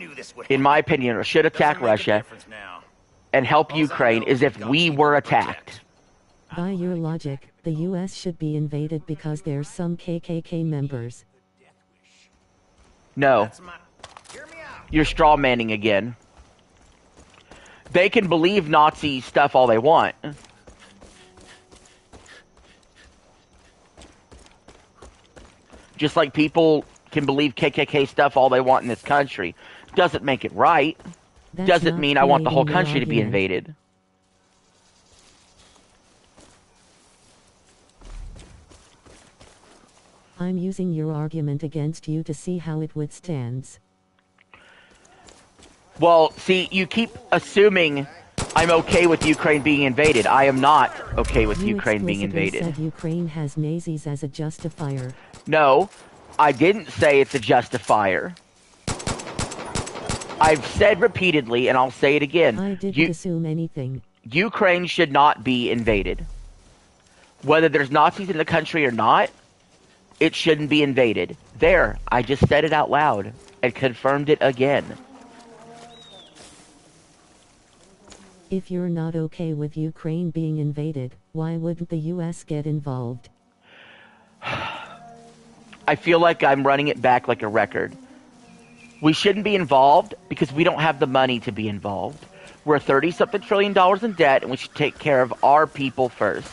in my opinion, or should attack Russia and help Ukraine is if we were attacked. By your logic, the US should be invaded because there's some KKK members. No. You're straw manning again. They can believe Nazi stuff all they want. Just like people can believe KKK stuff all they want in this country. Doesn't make it right. That's Doesn't not mean I want the whole creating your country to be argument. invaded. I'm using your argument against you to see how it withstands. Well, see, you keep assuming I'm okay with Ukraine being invaded. I am not okay with You Ukraine being explicitly invaded. said Ukraine has Nazis as a justifier. No, I didn't say it's a justifier. I've said repeatedly, and I'll say it again. I didn't assume anything. Ukraine should not be invaded. Whether there's Nazis in the country or not, it shouldn't be invaded. There, I just said it out loud and confirmed it again. If you're not okay with Ukraine being invaded, why wouldn't the US get involved? I feel like I'm running it back like a record. We shouldn't be involved because we don't have the money to be involved. We're $30-something trillion in debt, and we should take care of our people first.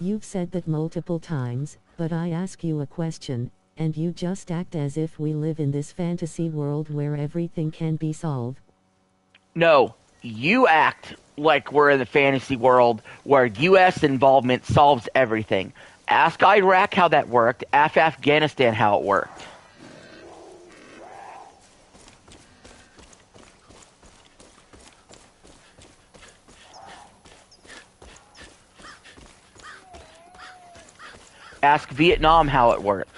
You've said that multiple times, but I ask you a question, and you just act as if we live in this fantasy world where everything can be solved. No, you act like we're in the fantasy world where U.S. involvement solves everything. Ask Iraq how that worked. Ask Afghanistan how it worked. Ask Vietnam how it worked.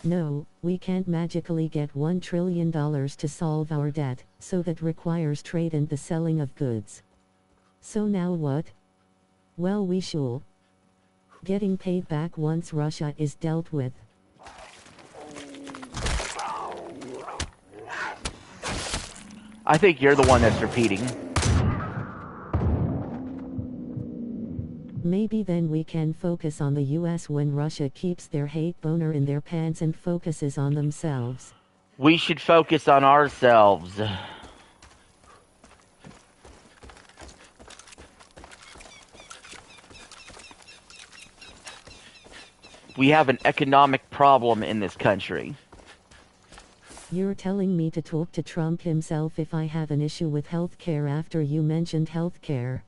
No, we can't magically get $1 trillion to solve our debt, so that requires trade and the selling of goods. So now what? Well, we shall. Getting paid back once Russia is dealt with. I think you're the one that's repeating. Maybe then we can focus on the US when Russia keeps their hate boner in their pants and focuses on themselves. We should focus on ourselves. We have an economic problem in this country. You're telling me to talk to Trump himself if I have an issue with healthcare after you mentioned healthcare.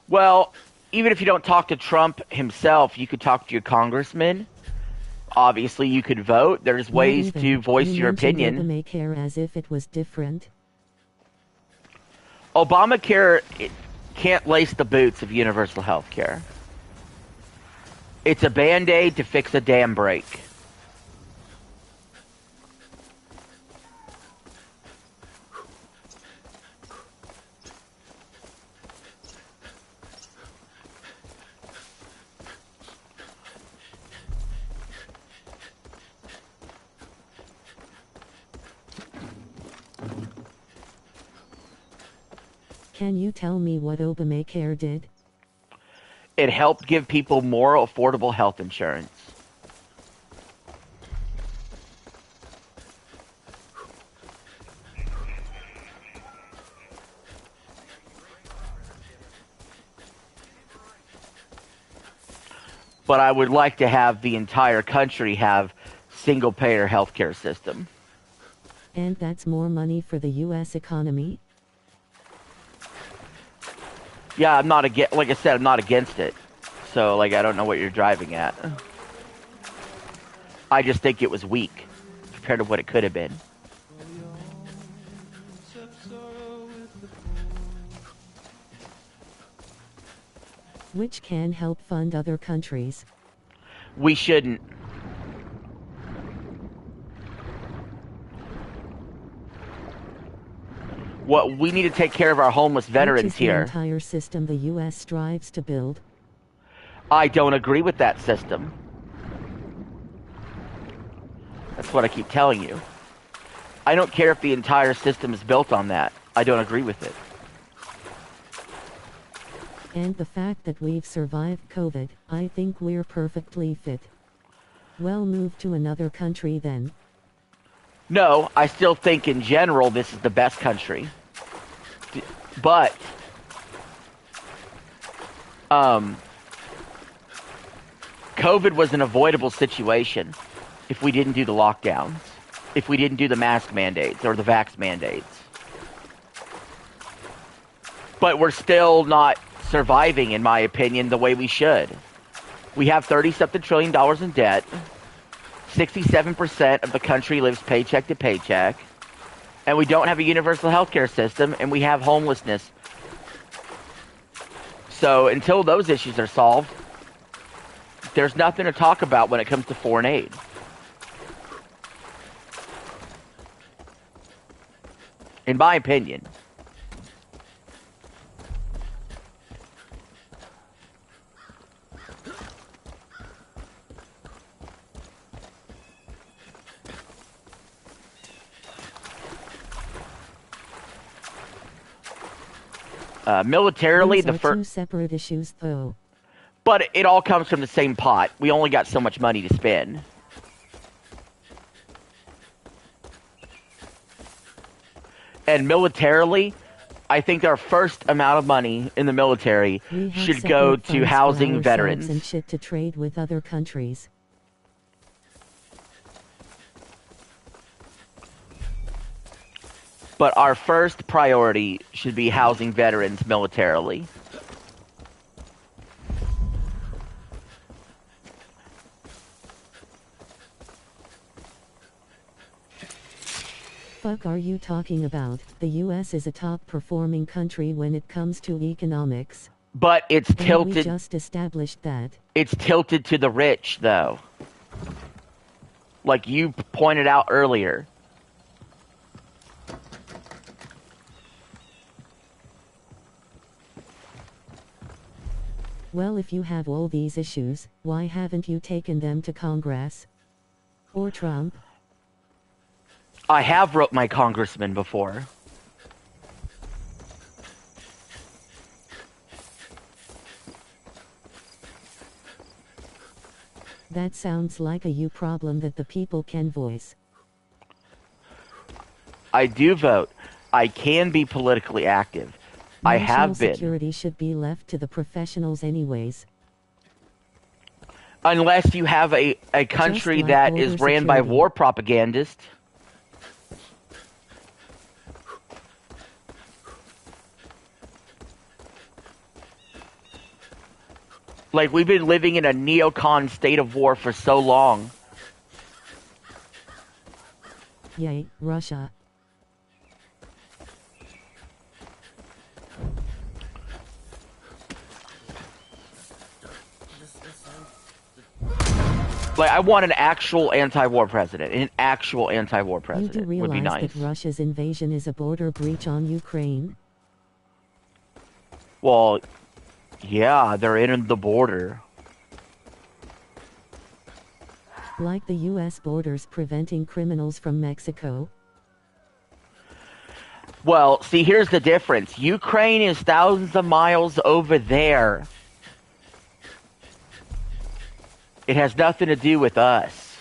Well, even if you don't talk to Trump himself, you could talk to your congressman. Obviously, you could vote. There's ways to voice your opinion. Obamacare as if it was different. Obamacare can't lace the boots of universal health care. It's a Band-Aid to fix a damn break. Can you tell me what Obamacare did? It helped give people more affordable health insurance. But I would like to have the entire country have single-payer healthcare system. And that's more money for the U.S. economy? Yeah, I'm not against. Like I said, I'm not against it. So, like, I don't know what you're driving at. I just think it was weak compared to what it could have been. Which can help fund other countries. We shouldn't. What we need to take care of our homeless veterans here. The entire system the U.S. strives to build. I don't agree with that system. That's what I keep telling you. I don't care if the entire system is built on that. I don't agree with it. And the fact that we've survived COVID, I think we're perfectly fit. Well, move to another country then. No, I still think in general this is the best country. But, COVID was an avoidable situation if we didn't do the lockdowns, if we didn't do the mask mandates or the vax mandates. But we're still not surviving, in my opinion, the way we should. We have $30-something trillion in debt. 67% of the country lives paycheck to paycheck. And we don't have a universal healthcare system, and we have homelessness. So until those issues are solved, there's nothing to talk about when it comes to foreign aid. In my opinion. Militarily, These are two separate issues, though. But it all comes from the same pot. We only got so much money to spend. And militarily, I think our first amount of money in the military should go to housing veterans. And shit to trade with other countries. But our first priority should be housing veterans militarily. Fuck are you talking about? The US is a top performing country when it comes to economics. But it's tilted. We just established that. It's tilted to the rich, though. Like you pointed out earlier. Well, if you have all these issues, why haven't you taken them to Congress? Or Trump? I have wrote my congressman before. That sounds like a you problem that the people can voice. I do vote. I can be politically active. I have been. Security should be left to the professionals anyways. Unless you have a country like that border is ran by security. war propagandists. Like, we've been living in a neocon state of war for so long. Yay, Russia. Like, I want an actual anti-war president. An actual anti-war You do president would be realize nice. that Russia's invasion is a border breach on Ukraine? Well, yeah, they're in the border. Like the U.S. borders preventing criminals from Mexico? Well, see, here's the difference. Ukraine is thousands of miles over there. It has nothing to do with us.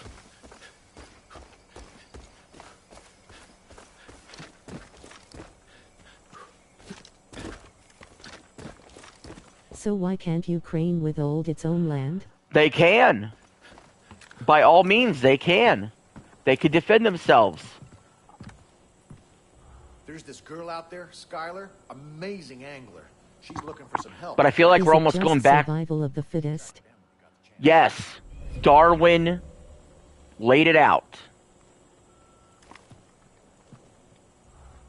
So why can't Ukraine withhold its own land? They can. By all means, they can. They could defend themselves. There's this girl out there, Skylar, amazing angler. She's looking for some help. But I feel like Is we're it almost just going back. survival of the fittest? Yes. Darwin laid it out.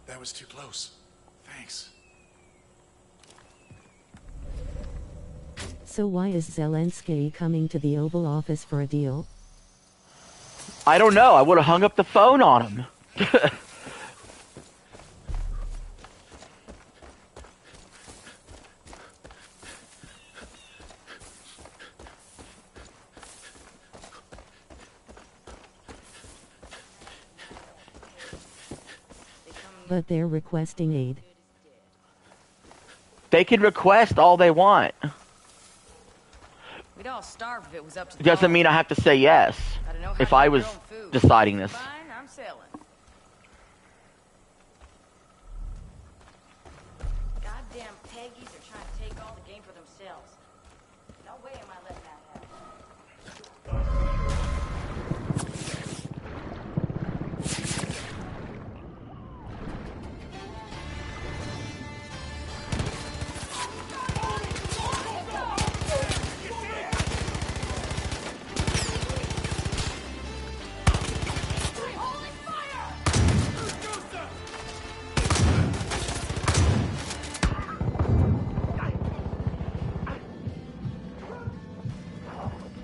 That was too close. Thanks. So why is Zelensky coming to the Oval Office for a deal? I don't know. I would have hung up the phone on him. But they're requesting aid. They can request all they want. We'd all starve if it was up to the Doesn't mean I have to say yes Gotta know how if to I make was your own food. deciding this. Fine, I'm selling. Goddamn Peggies are trying to take all the game for themselves. No way am I letting that happen.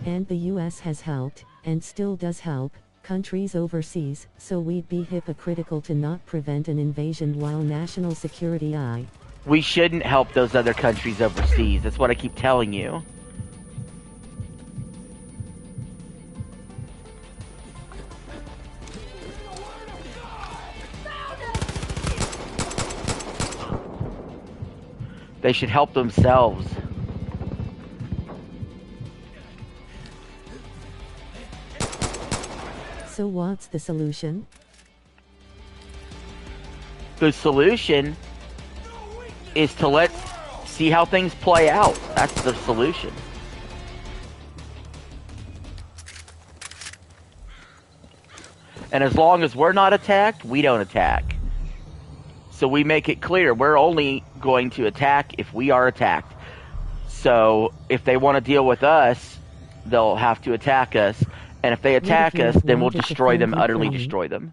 And the US has helped, and still does help, countries overseas, so we'd be hypocritical to not prevent an invasion while national security We shouldn't help those other countries overseas. That's what I keep telling you. They should help themselves. So what's the solution? The solution is to see how things play out. That's the solution. And as long as we're not attacked, we don't attack. So we make it clear we're only going to attack if we are attacked. So if they want to deal with us, they'll have to attack us. And if they attack us, then we'll destroy them, utterly destroy them.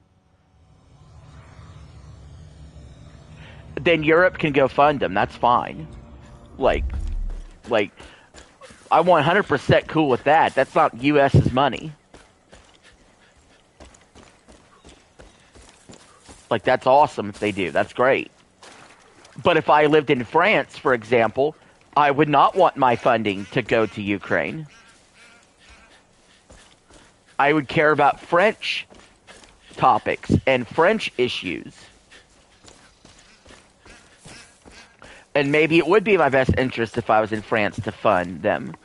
Then Europe can go fund them. That's fine. Like, I'm 100% cool with that. That's not U.S.'s money. Like, that's awesome if they do. That's great. But if I lived in France, for example, I would not want my funding to go to Ukraine. I would care about French topics and French issues. And maybe it would be in my best interest if I was in France to fund them.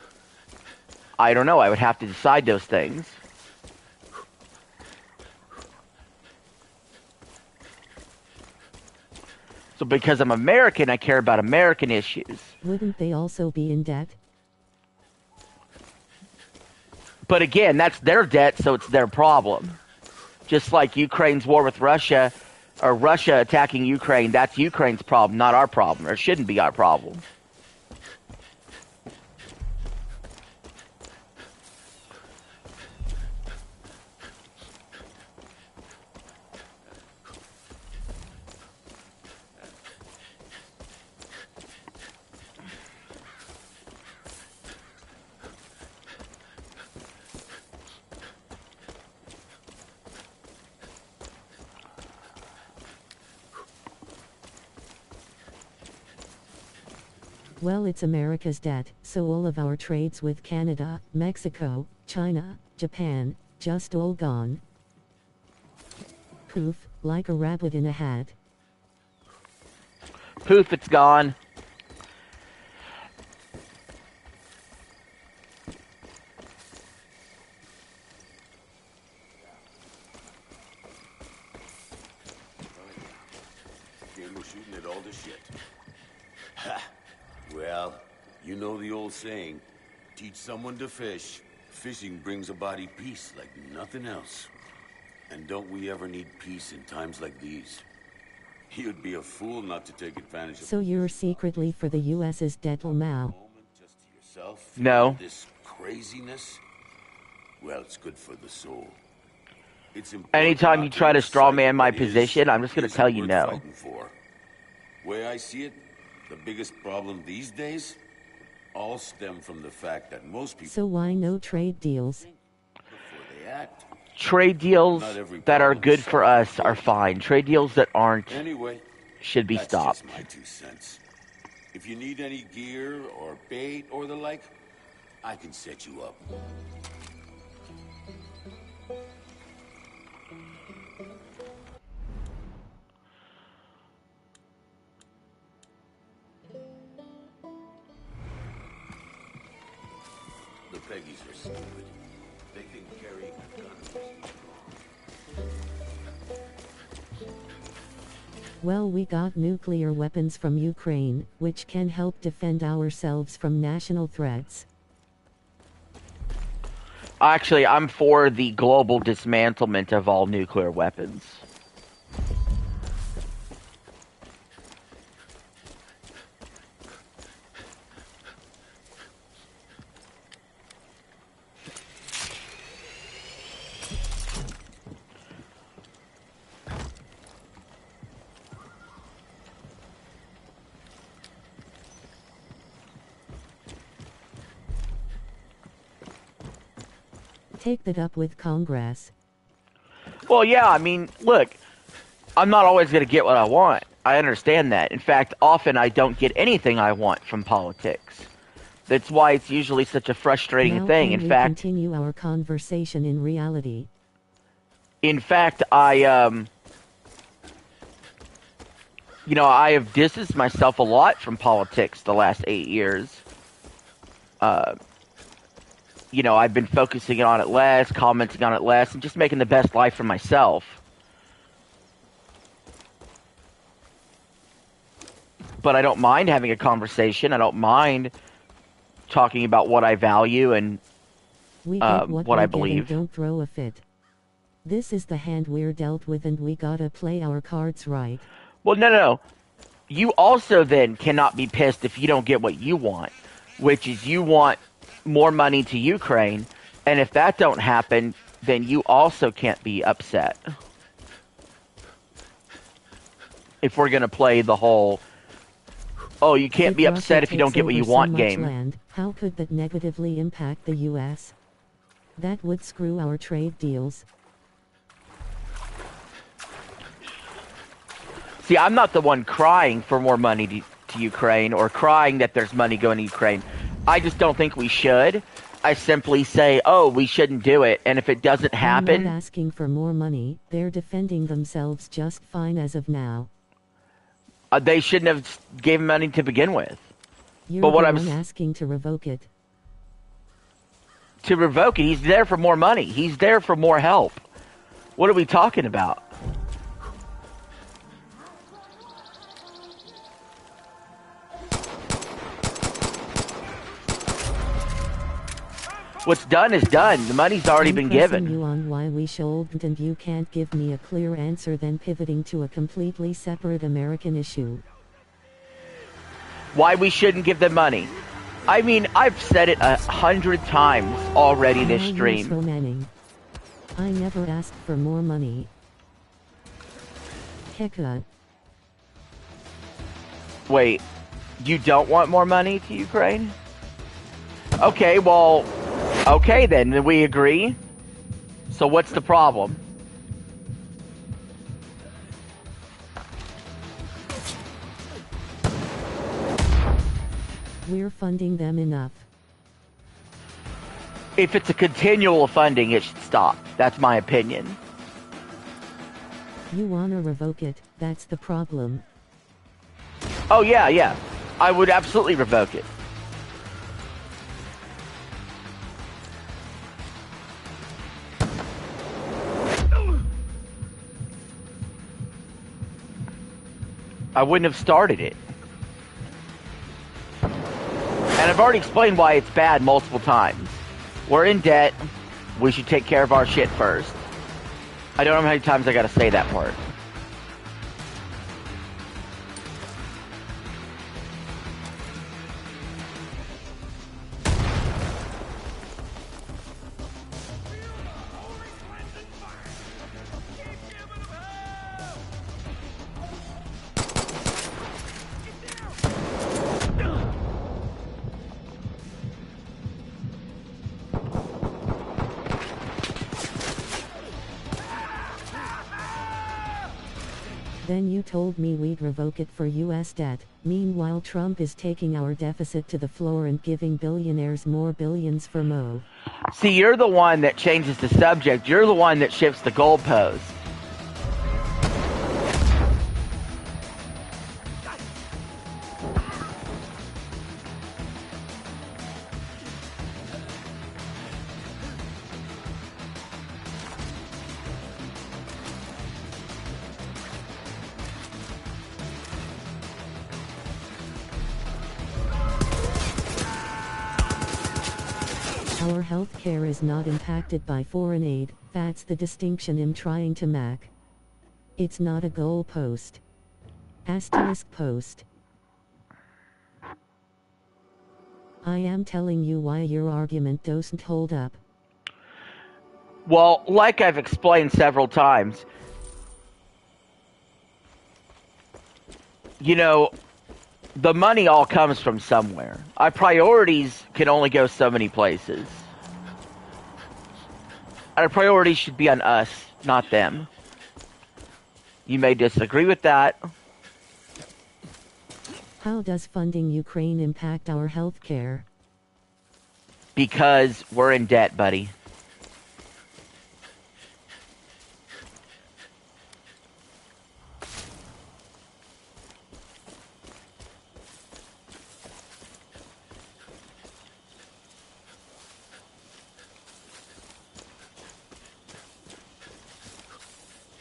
I don't know. I would have to decide those things. So because I'm American, I care about American issues. Wouldn't they also be in debt? But again, that's their debt, so it's their problem. Just like Ukraine's war with Russia, or Russia attacking Ukraine, that's Ukraine's problem, not our problem, or it shouldn't be our problem. Well, it's America's debt, so all of our trades with Canada, Mexico, China, Japan, just all gone. Poof, like a rabbit in a hat. Poof, it's gone. Game was shooting at all this shit. Ha! Well, you know the old saying, teach someone to fish. Fishing brings a body peace like nothing else. And don't we ever need peace in times like these? You'd be a fool not to take advantage of So you're secretly for the US's debt, Mao? yourself. No. This craziness? Well, it's good for the soul. It's Anytime you try to straw man my position, I'm just going to tell you no. Way I see it, the biggest problem these days all stem from the fact that most people So why no trade deals? they act. Trade deals that are good for us are fine. Trade deals that aren't Anyway, should be that's stopped. just my 2 cents. If you need any gear or bait or the like, I can set you up. The Peggies are stupid. They think carrying a gun is wrong. Well, we got nuclear weapons from Ukraine, which can help defend ourselves from national threats. Actually, I'm for the global dismantlement of all nuclear weapons. Take that up with Congress. Well, yeah, I mean, look, I'm not always going to get what I want. I understand that. In fact, often I don't get anything I want from politics. That's why it's usually such a frustrating Now thing. can In we fact, continue our conversation in reality? I have distanced myself a lot from politics the last 8 years. I've been focusing on it less, commenting on it less, and just making the best life for myself. But I don't mind having a conversation. I don't mind talking about what I value and We get what I believe. Don't throw a fit. This is the hand we're dealt with, and we gotta play our cards right. Well, no. You also then cannot be pissed if you don't get what you want, which is you want more money to Ukraine, and if that don't happen, then you also can't be upset. If we're going to play the whole, oh, you can't be upset if you don't get what you want game. Land, how could that negatively impact the U.S.? That would screw our trade deals. See, I'm not the one crying for more money to Ukraine or crying that there's money going to Ukraine. I just don't think we should. I simply say, oh, we shouldn't do it. And if it doesn't happen... I'm not asking for more money. They're defending themselves just fine as of now. They shouldn't have given money to begin with. You're but what the I'm one asking to revoke it. To revoke it, he's there for more money. He's there for more help. What are we talking about? What's done is done. The money's already been given. You on why we shouldn't, and you can't give me a clear answer, then pivoting to a completely separate American issue. Why we shouldn't give them money. I mean, I've said it 100 times already this stream. So Manning. I never asked for more money. Hecka. Wait, you don't want more money to Ukraine? Okay, well, okay then we agree. So what's the problem? We're funding them enough. If it's a continual funding, it should stop. That's my opinion. You wanna revoke it, that's the problem. Oh yeah. I would absolutely revoke it. I wouldn't have started it. And I've already explained why it's bad multiple times. We're in debt. We should take care of our shit first. I don't know how many times I gotta say that part. Then you told me we'd revoke it for US debt. Meanwhile, Trump is taking our deficit to the floor and giving billionaires more billions for Mo. See, you're the one that changes the subject. You're the one that shifts the goalpost. Our healthcare is not impacted by foreign aid, that's the distinction I'm trying to make. It's not a goalpost. Asterisk post. I am telling you why your argument doesn't hold up. Well, like I've explained several times, you know, the money all comes from somewhere. Our priorities can only go so many places. Our priorities should be on us, not them. You may disagree with that. How does funding Ukraine impact our healthcare? Because we're in debt, buddy.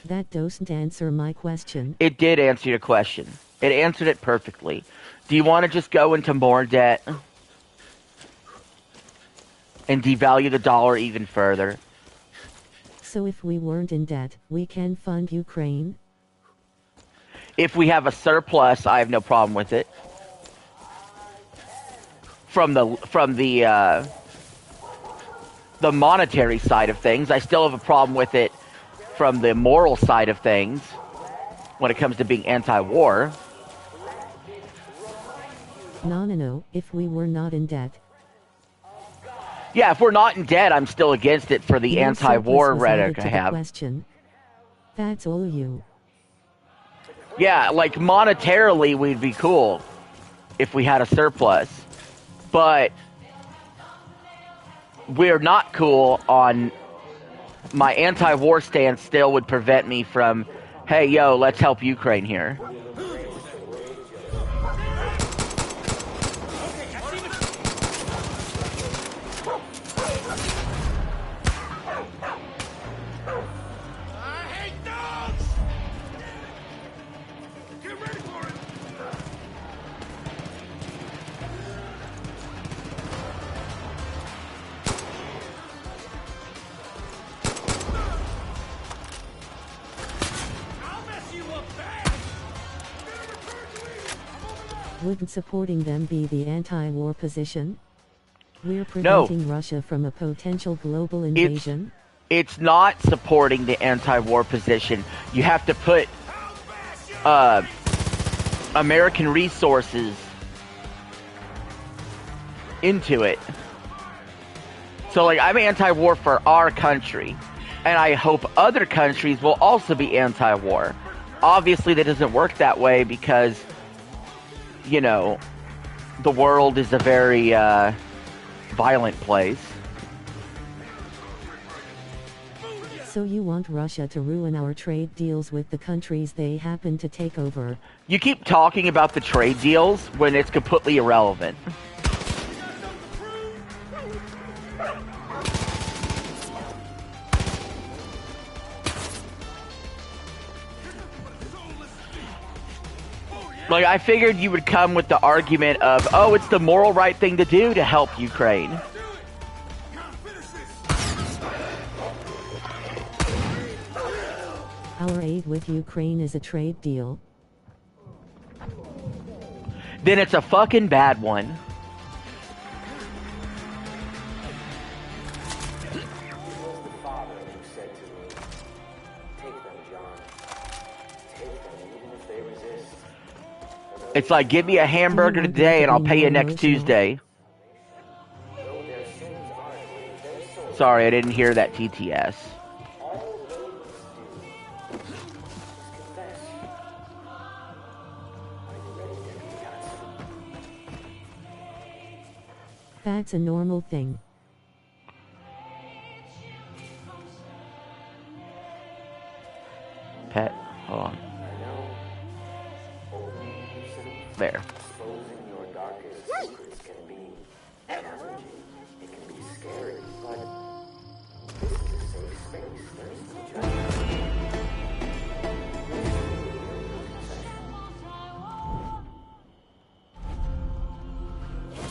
That doesn't answer my question. It did answer your question. It answered it perfectly. Do you want to just go into more debt and devalue the dollar even further? So if we weren't in debt, we can fund Ukraine? If we have a surplus, I have no problem with it. From the monetary side of things, I still have a problem with it from the moral side of things when it comes to being anti-war. No. If we were not in debt. Yeah, if we're not in debt, I'm still against it for the anti-war rhetoric I have. Question. That's all you. Yeah, like monetarily we'd be cool if we had a surplus. But we're not cool on my anti-war stance still would prevent me from, hey, yo, let's help Ukraine here. Wouldn't supporting them be the anti-war position? We're preventing Russia from a potential global invasion? It's not supporting the anti-war position. You have to put American resources into it. So, like, I'm anti-war for our country, and I hope other countries will also be anti-war. Obviously, that doesn't work that way because, you know, the world is a very violent place. So you want Russia to ruin our trade deals with the countries they happen to take over? You keep talking about the trade deals when it's completely irrelevant. Like, I figured you would come with the argument of, oh, it's the moral right thing to do to help Ukraine. Our aid with Ukraine is a trade deal. Then it's a fucking bad one. It's like, give me a hamburger today and I'll pay you next Tuesday. Sorry, I didn't hear that TTS. That's a normal thing. Pet, hold on. There.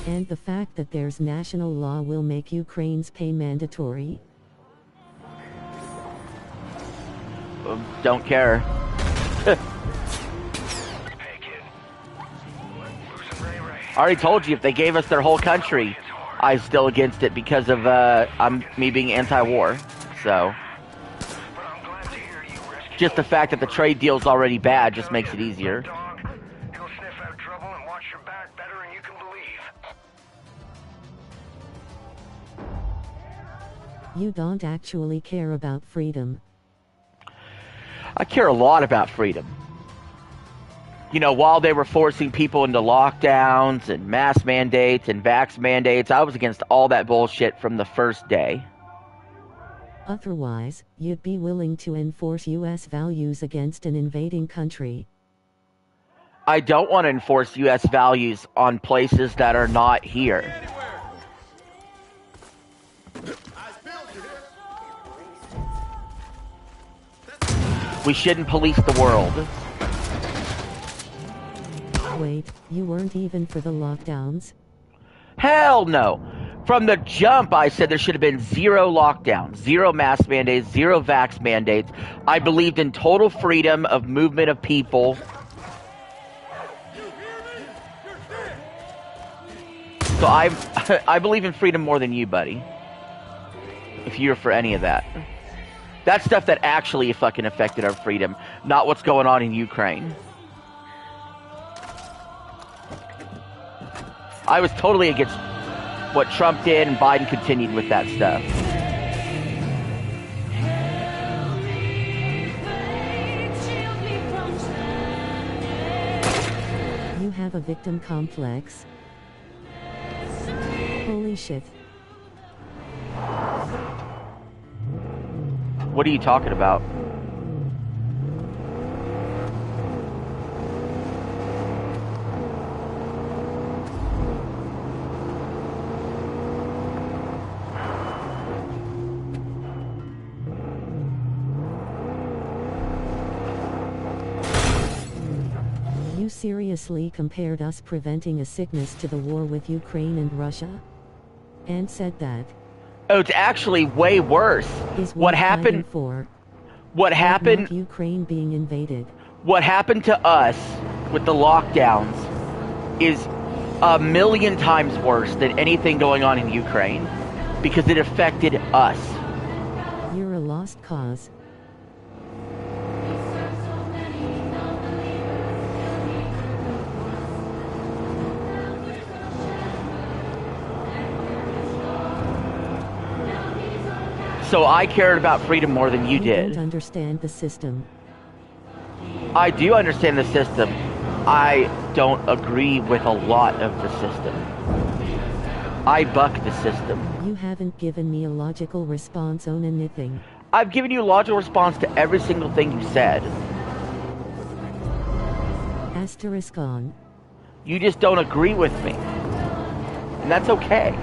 And the fact that there's national law will make Ukraine's pay mandatory? Don't care. I already told you, if they gave us their whole country, I'm still against it because of me being anti-war. So, just the fact that the trade deal's already bad just makes it easier. You don't actually care about freedom. I care a lot about freedom. You know, while they were forcing people into lockdowns and mask mandates and vax mandates, I was against all that bullshit from the first day. Otherwise, you'd be willing to enforce U.S. values against an invading country. I don't want to enforce U.S. values on places that are not here. We shouldn't police the world. Wait, you weren't even for the lockdowns? Hell no! From the jump, I said there should have been zero lockdowns, zero mask mandates, zero vax mandates. I believed in total freedom of movement of people. So I believe in freedom more than you, buddy. If you're for any of that. That's stuff that actually fucking affected our freedom, not what's going on in Ukraine. I was totally against what Trump did, and Biden continued with that stuff. You have a victim complex? Holy shit. What are you talking about? You seriously compared us preventing a sickness to the war with Ukraine and Russia? And said that? Oh, it's actually way worse. What happened? What happened? Ukraine being invaded. What happened to us with the lockdowns is a million times worse than anything going on in Ukraine because it affected us. You're a lost cause. So I cared about freedom more than you did. You don't understand the system. I do understand the system. I don't agree with a lot of the system. I buck the system. You haven't given me a logical response on anything. I've given you a logical response to every single thing you said. Asterisk on. You just don't agree with me. And that's okay.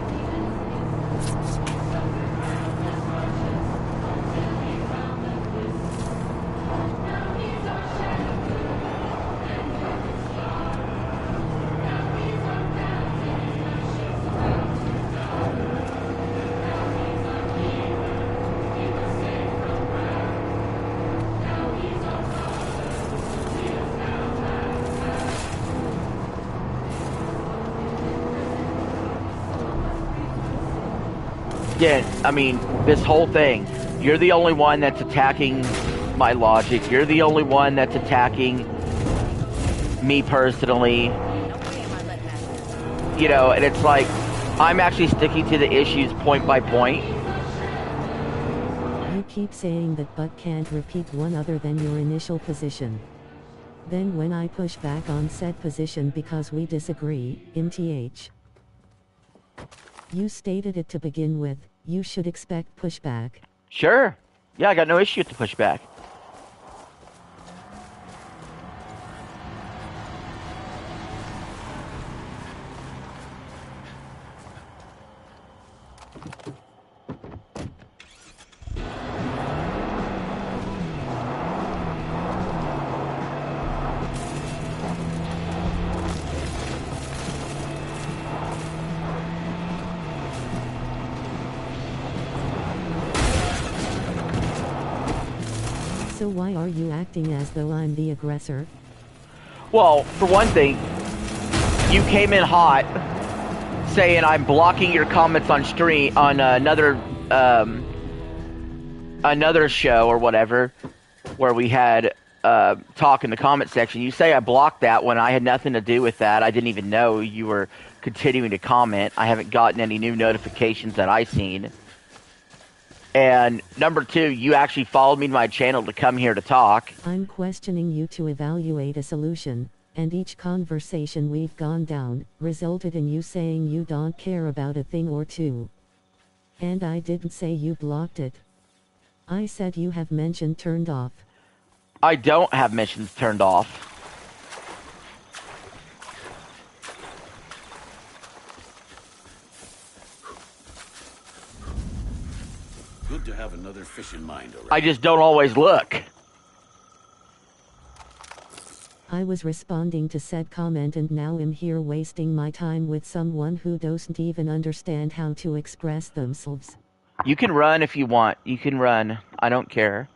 Yeah, I mean, this whole thing, you're the only one that's attacking my logic. You're the only one that's attacking me personally. You know, and it's like, I'm actually sticking to the issues point by point. You keep saying that but can't repeat one other than your initial position. Then when I push back on said position because we disagree, in TH. You stated it to begin with, you should expect pushback. Sure. Yeah, I got no issue with the pushback. So why are you acting as though I'm the aggressor? Well, for one thing, you came in hot saying I'm blocking your comments on stream on another show or whatever where we had talk in the comment section. You say I blocked that when I had nothing to do with that. I didn't even know you were continuing to comment. I haven't gotten any new notifications that I seen. And number two, you actually followed me to my channel to come here to talk. I'm questioning you to evaluate a solution, and each conversation we've gone down resulted in you saying you don't care about a thing or two. And I didn't say you blocked it. I said you have mentioned turned off. I don't have mentions turned off. Good to have another fish in mind around. I just don't always look. I was responding to said comment and now am here wasting my time with someone who doesn't even understand how to express themselves. You can run if you want. You can run. I don't care.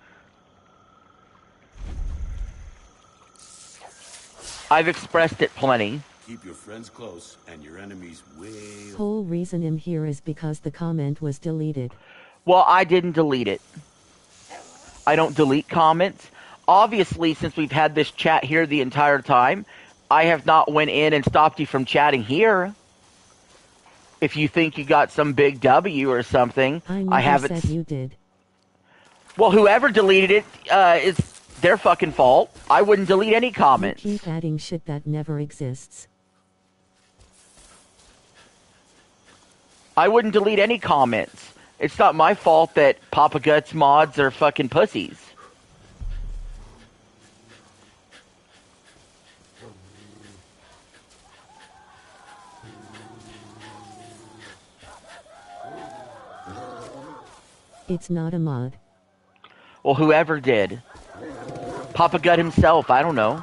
I've expressed it plenty. Keep your friends close and your enemies way... Whole reason I'm here is because the comment was deleted. Well, I didn't delete it. I don't delete comments. Obviously, since we've had this chat here the entire time, I have not went in and stopped you from chatting here. If you think you got some big W or something, I haven't said you did. Well, whoever deleted it is their fucking fault. I wouldn't delete any comments. You keep adding shit that never exists. I wouldn't delete any comments. It's not my fault that Papa Guts mods are fucking pussies. It's not a mod. Well, whoever did. Papa Gut himself, I don't know.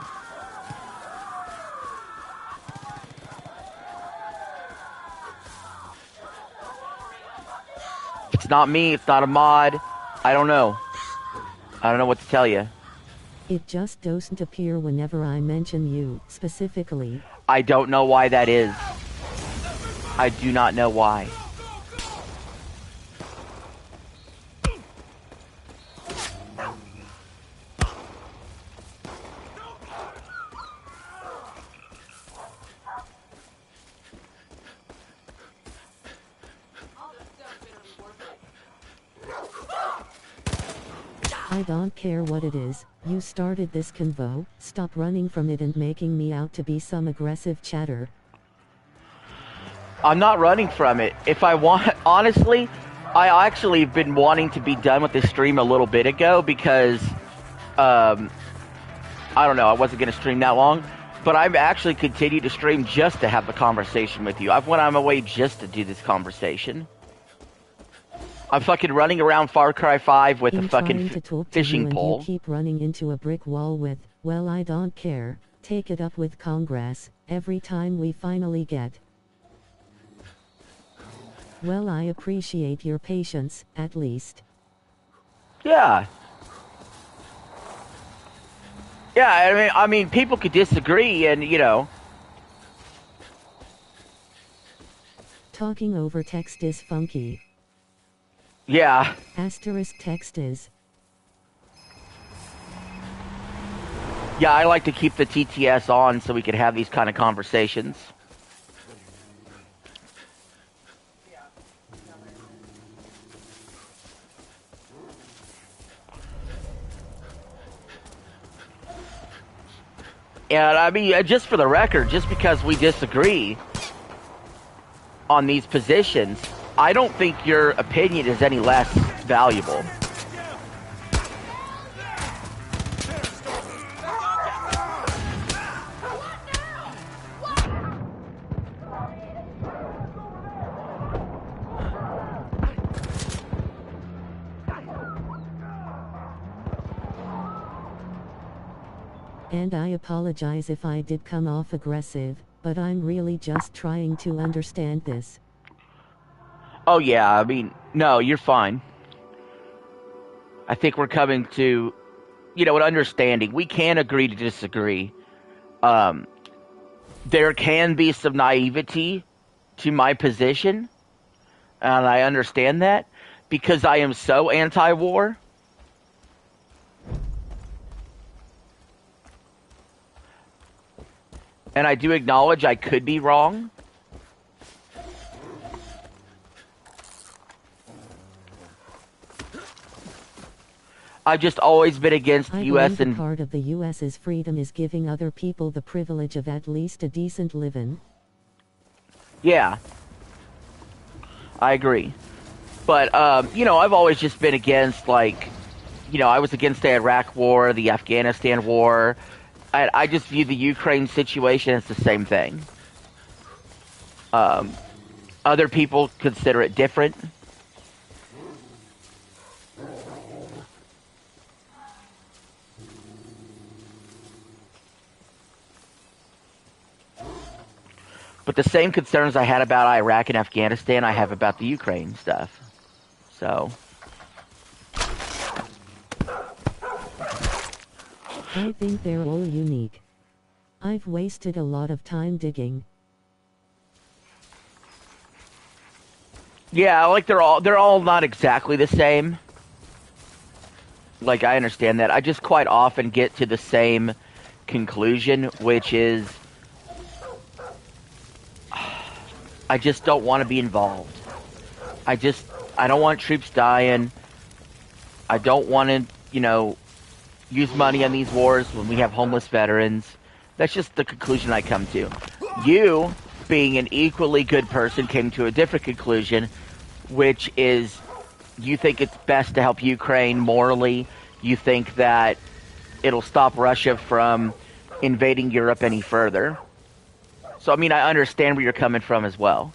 It's not me, it's not a mod. I don't know. I don't know what to tell you. It just doesn't appear whenever I mention you, specifically. I don't know why that is. I do not know why. I don't care what it is, you started this convo, stop running from it and making me out to be some aggressive chatter. I'm not running from it. If I want, honestly, I actually have been wanting to be done with this stream a little bit ago because, I don't know, I wasn't going to stream that long, but I've actually continued to stream just to have the conversation with you. I've went on my way just to do this conversation. I'm fucking running around Far Cry 5 with a fucking fishing pole. You keep running into a brick wall with, well, I don't care, take it up with Congress, every time we finally get. Well, I appreciate your patience, at least. Yeah. Yeah, I mean, people could disagree and, you know. Talking over text is funky. Yeah. Asterisk text is. Yeah, I like to keep the TTS on so we can have these kind of conversations. And I mean, just for the record, just because we disagree on these positions, I don't think your opinion is any less valuable. And I apologize if I did come off aggressive, but I'm really just trying to understand this. Oh yeah, I mean, no, you're fine. I think we're coming to, you know, an understanding. We can agree to disagree. There can be some naivety to my position, and I understand that, because I am so anti-war. And I do acknowledge I could be wrong. I've just always been against the U.S. and part of the U.S.'s freedom is giving other people the privilege of at least a decent living. Yeah, I agree. But, you know, I've always just been against, like, you know, I was against the Iraq War, the Afghanistan War. I just view the Ukraine situation as the same thing. Other people consider it different. But the same concerns I had about Iraq and Afghanistan, I have about the Ukraine stuff. So. I think they're all unique. I've wasted a lot of time digging. Yeah, like they're all not exactly the same. Like, I understand that. I just quite often get to the same conclusion, which is I just don't want to be involved. I don't want troops dying. I don't want to, you know, use money on these wars when we have homeless veterans. That's just the conclusion I come to. You, being an equally good person, came to a different conclusion, which is you think it's best to help Ukraine morally. You think that it'll stop Russia from invading Europe any further. So, I mean, I understand where you're coming from as well.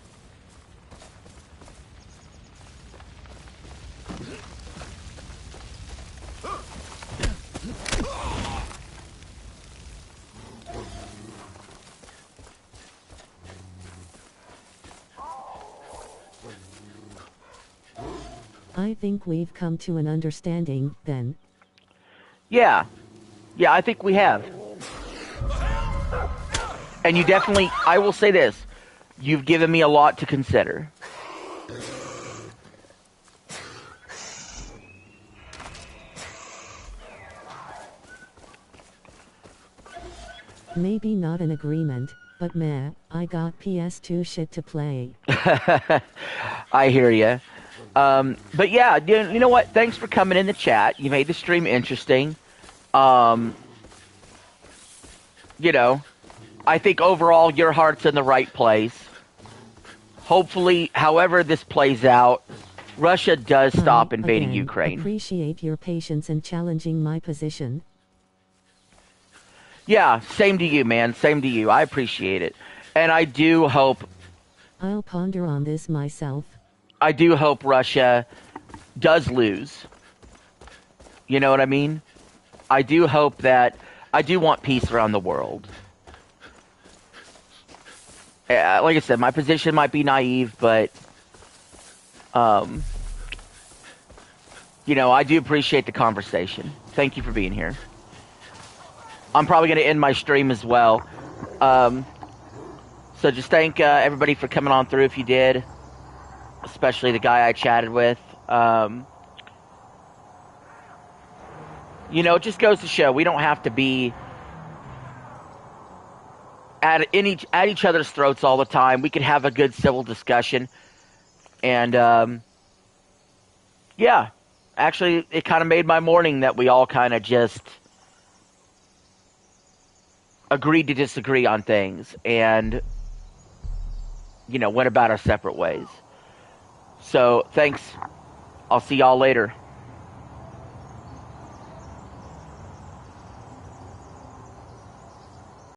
I think we've come to an understanding, then. Yeah. Yeah, I think we have. And you definitely, I will say this, you've given me a lot to consider. Maybe not an agreement, but meh, I got PS2 shit to play. I hear you. But yeah, you know what? Thanks for coming in the chat. You made the stream interesting. You know, I think overall your heart's in the right place. Hopefully, however this plays out, Russia does stop invading Again, Ukraine. Appreciate your patience and challenging my position. Yeah, same to you, man. Same to you. I appreciate it. And I do hope... I'll ponder on this myself. I do hope Russia does lose. You know what I mean? I do hope that... I do want peace around the world. Like I said, my position might be naive, but... you know, I do appreciate the conversation. Thank you for being here. I'm probably going to end my stream as well. So just thank everybody for coming on through if you did. Especially the guy I chatted with. You know, it just goes to show we don't have to be at each other's throats all the time. We can have a good civil discussion. And, yeah. Actually, it kind of made my morning that we all kind of just... agreed to disagree on things and, you know, went about our separate ways. So, thanks. I'll see y'all later.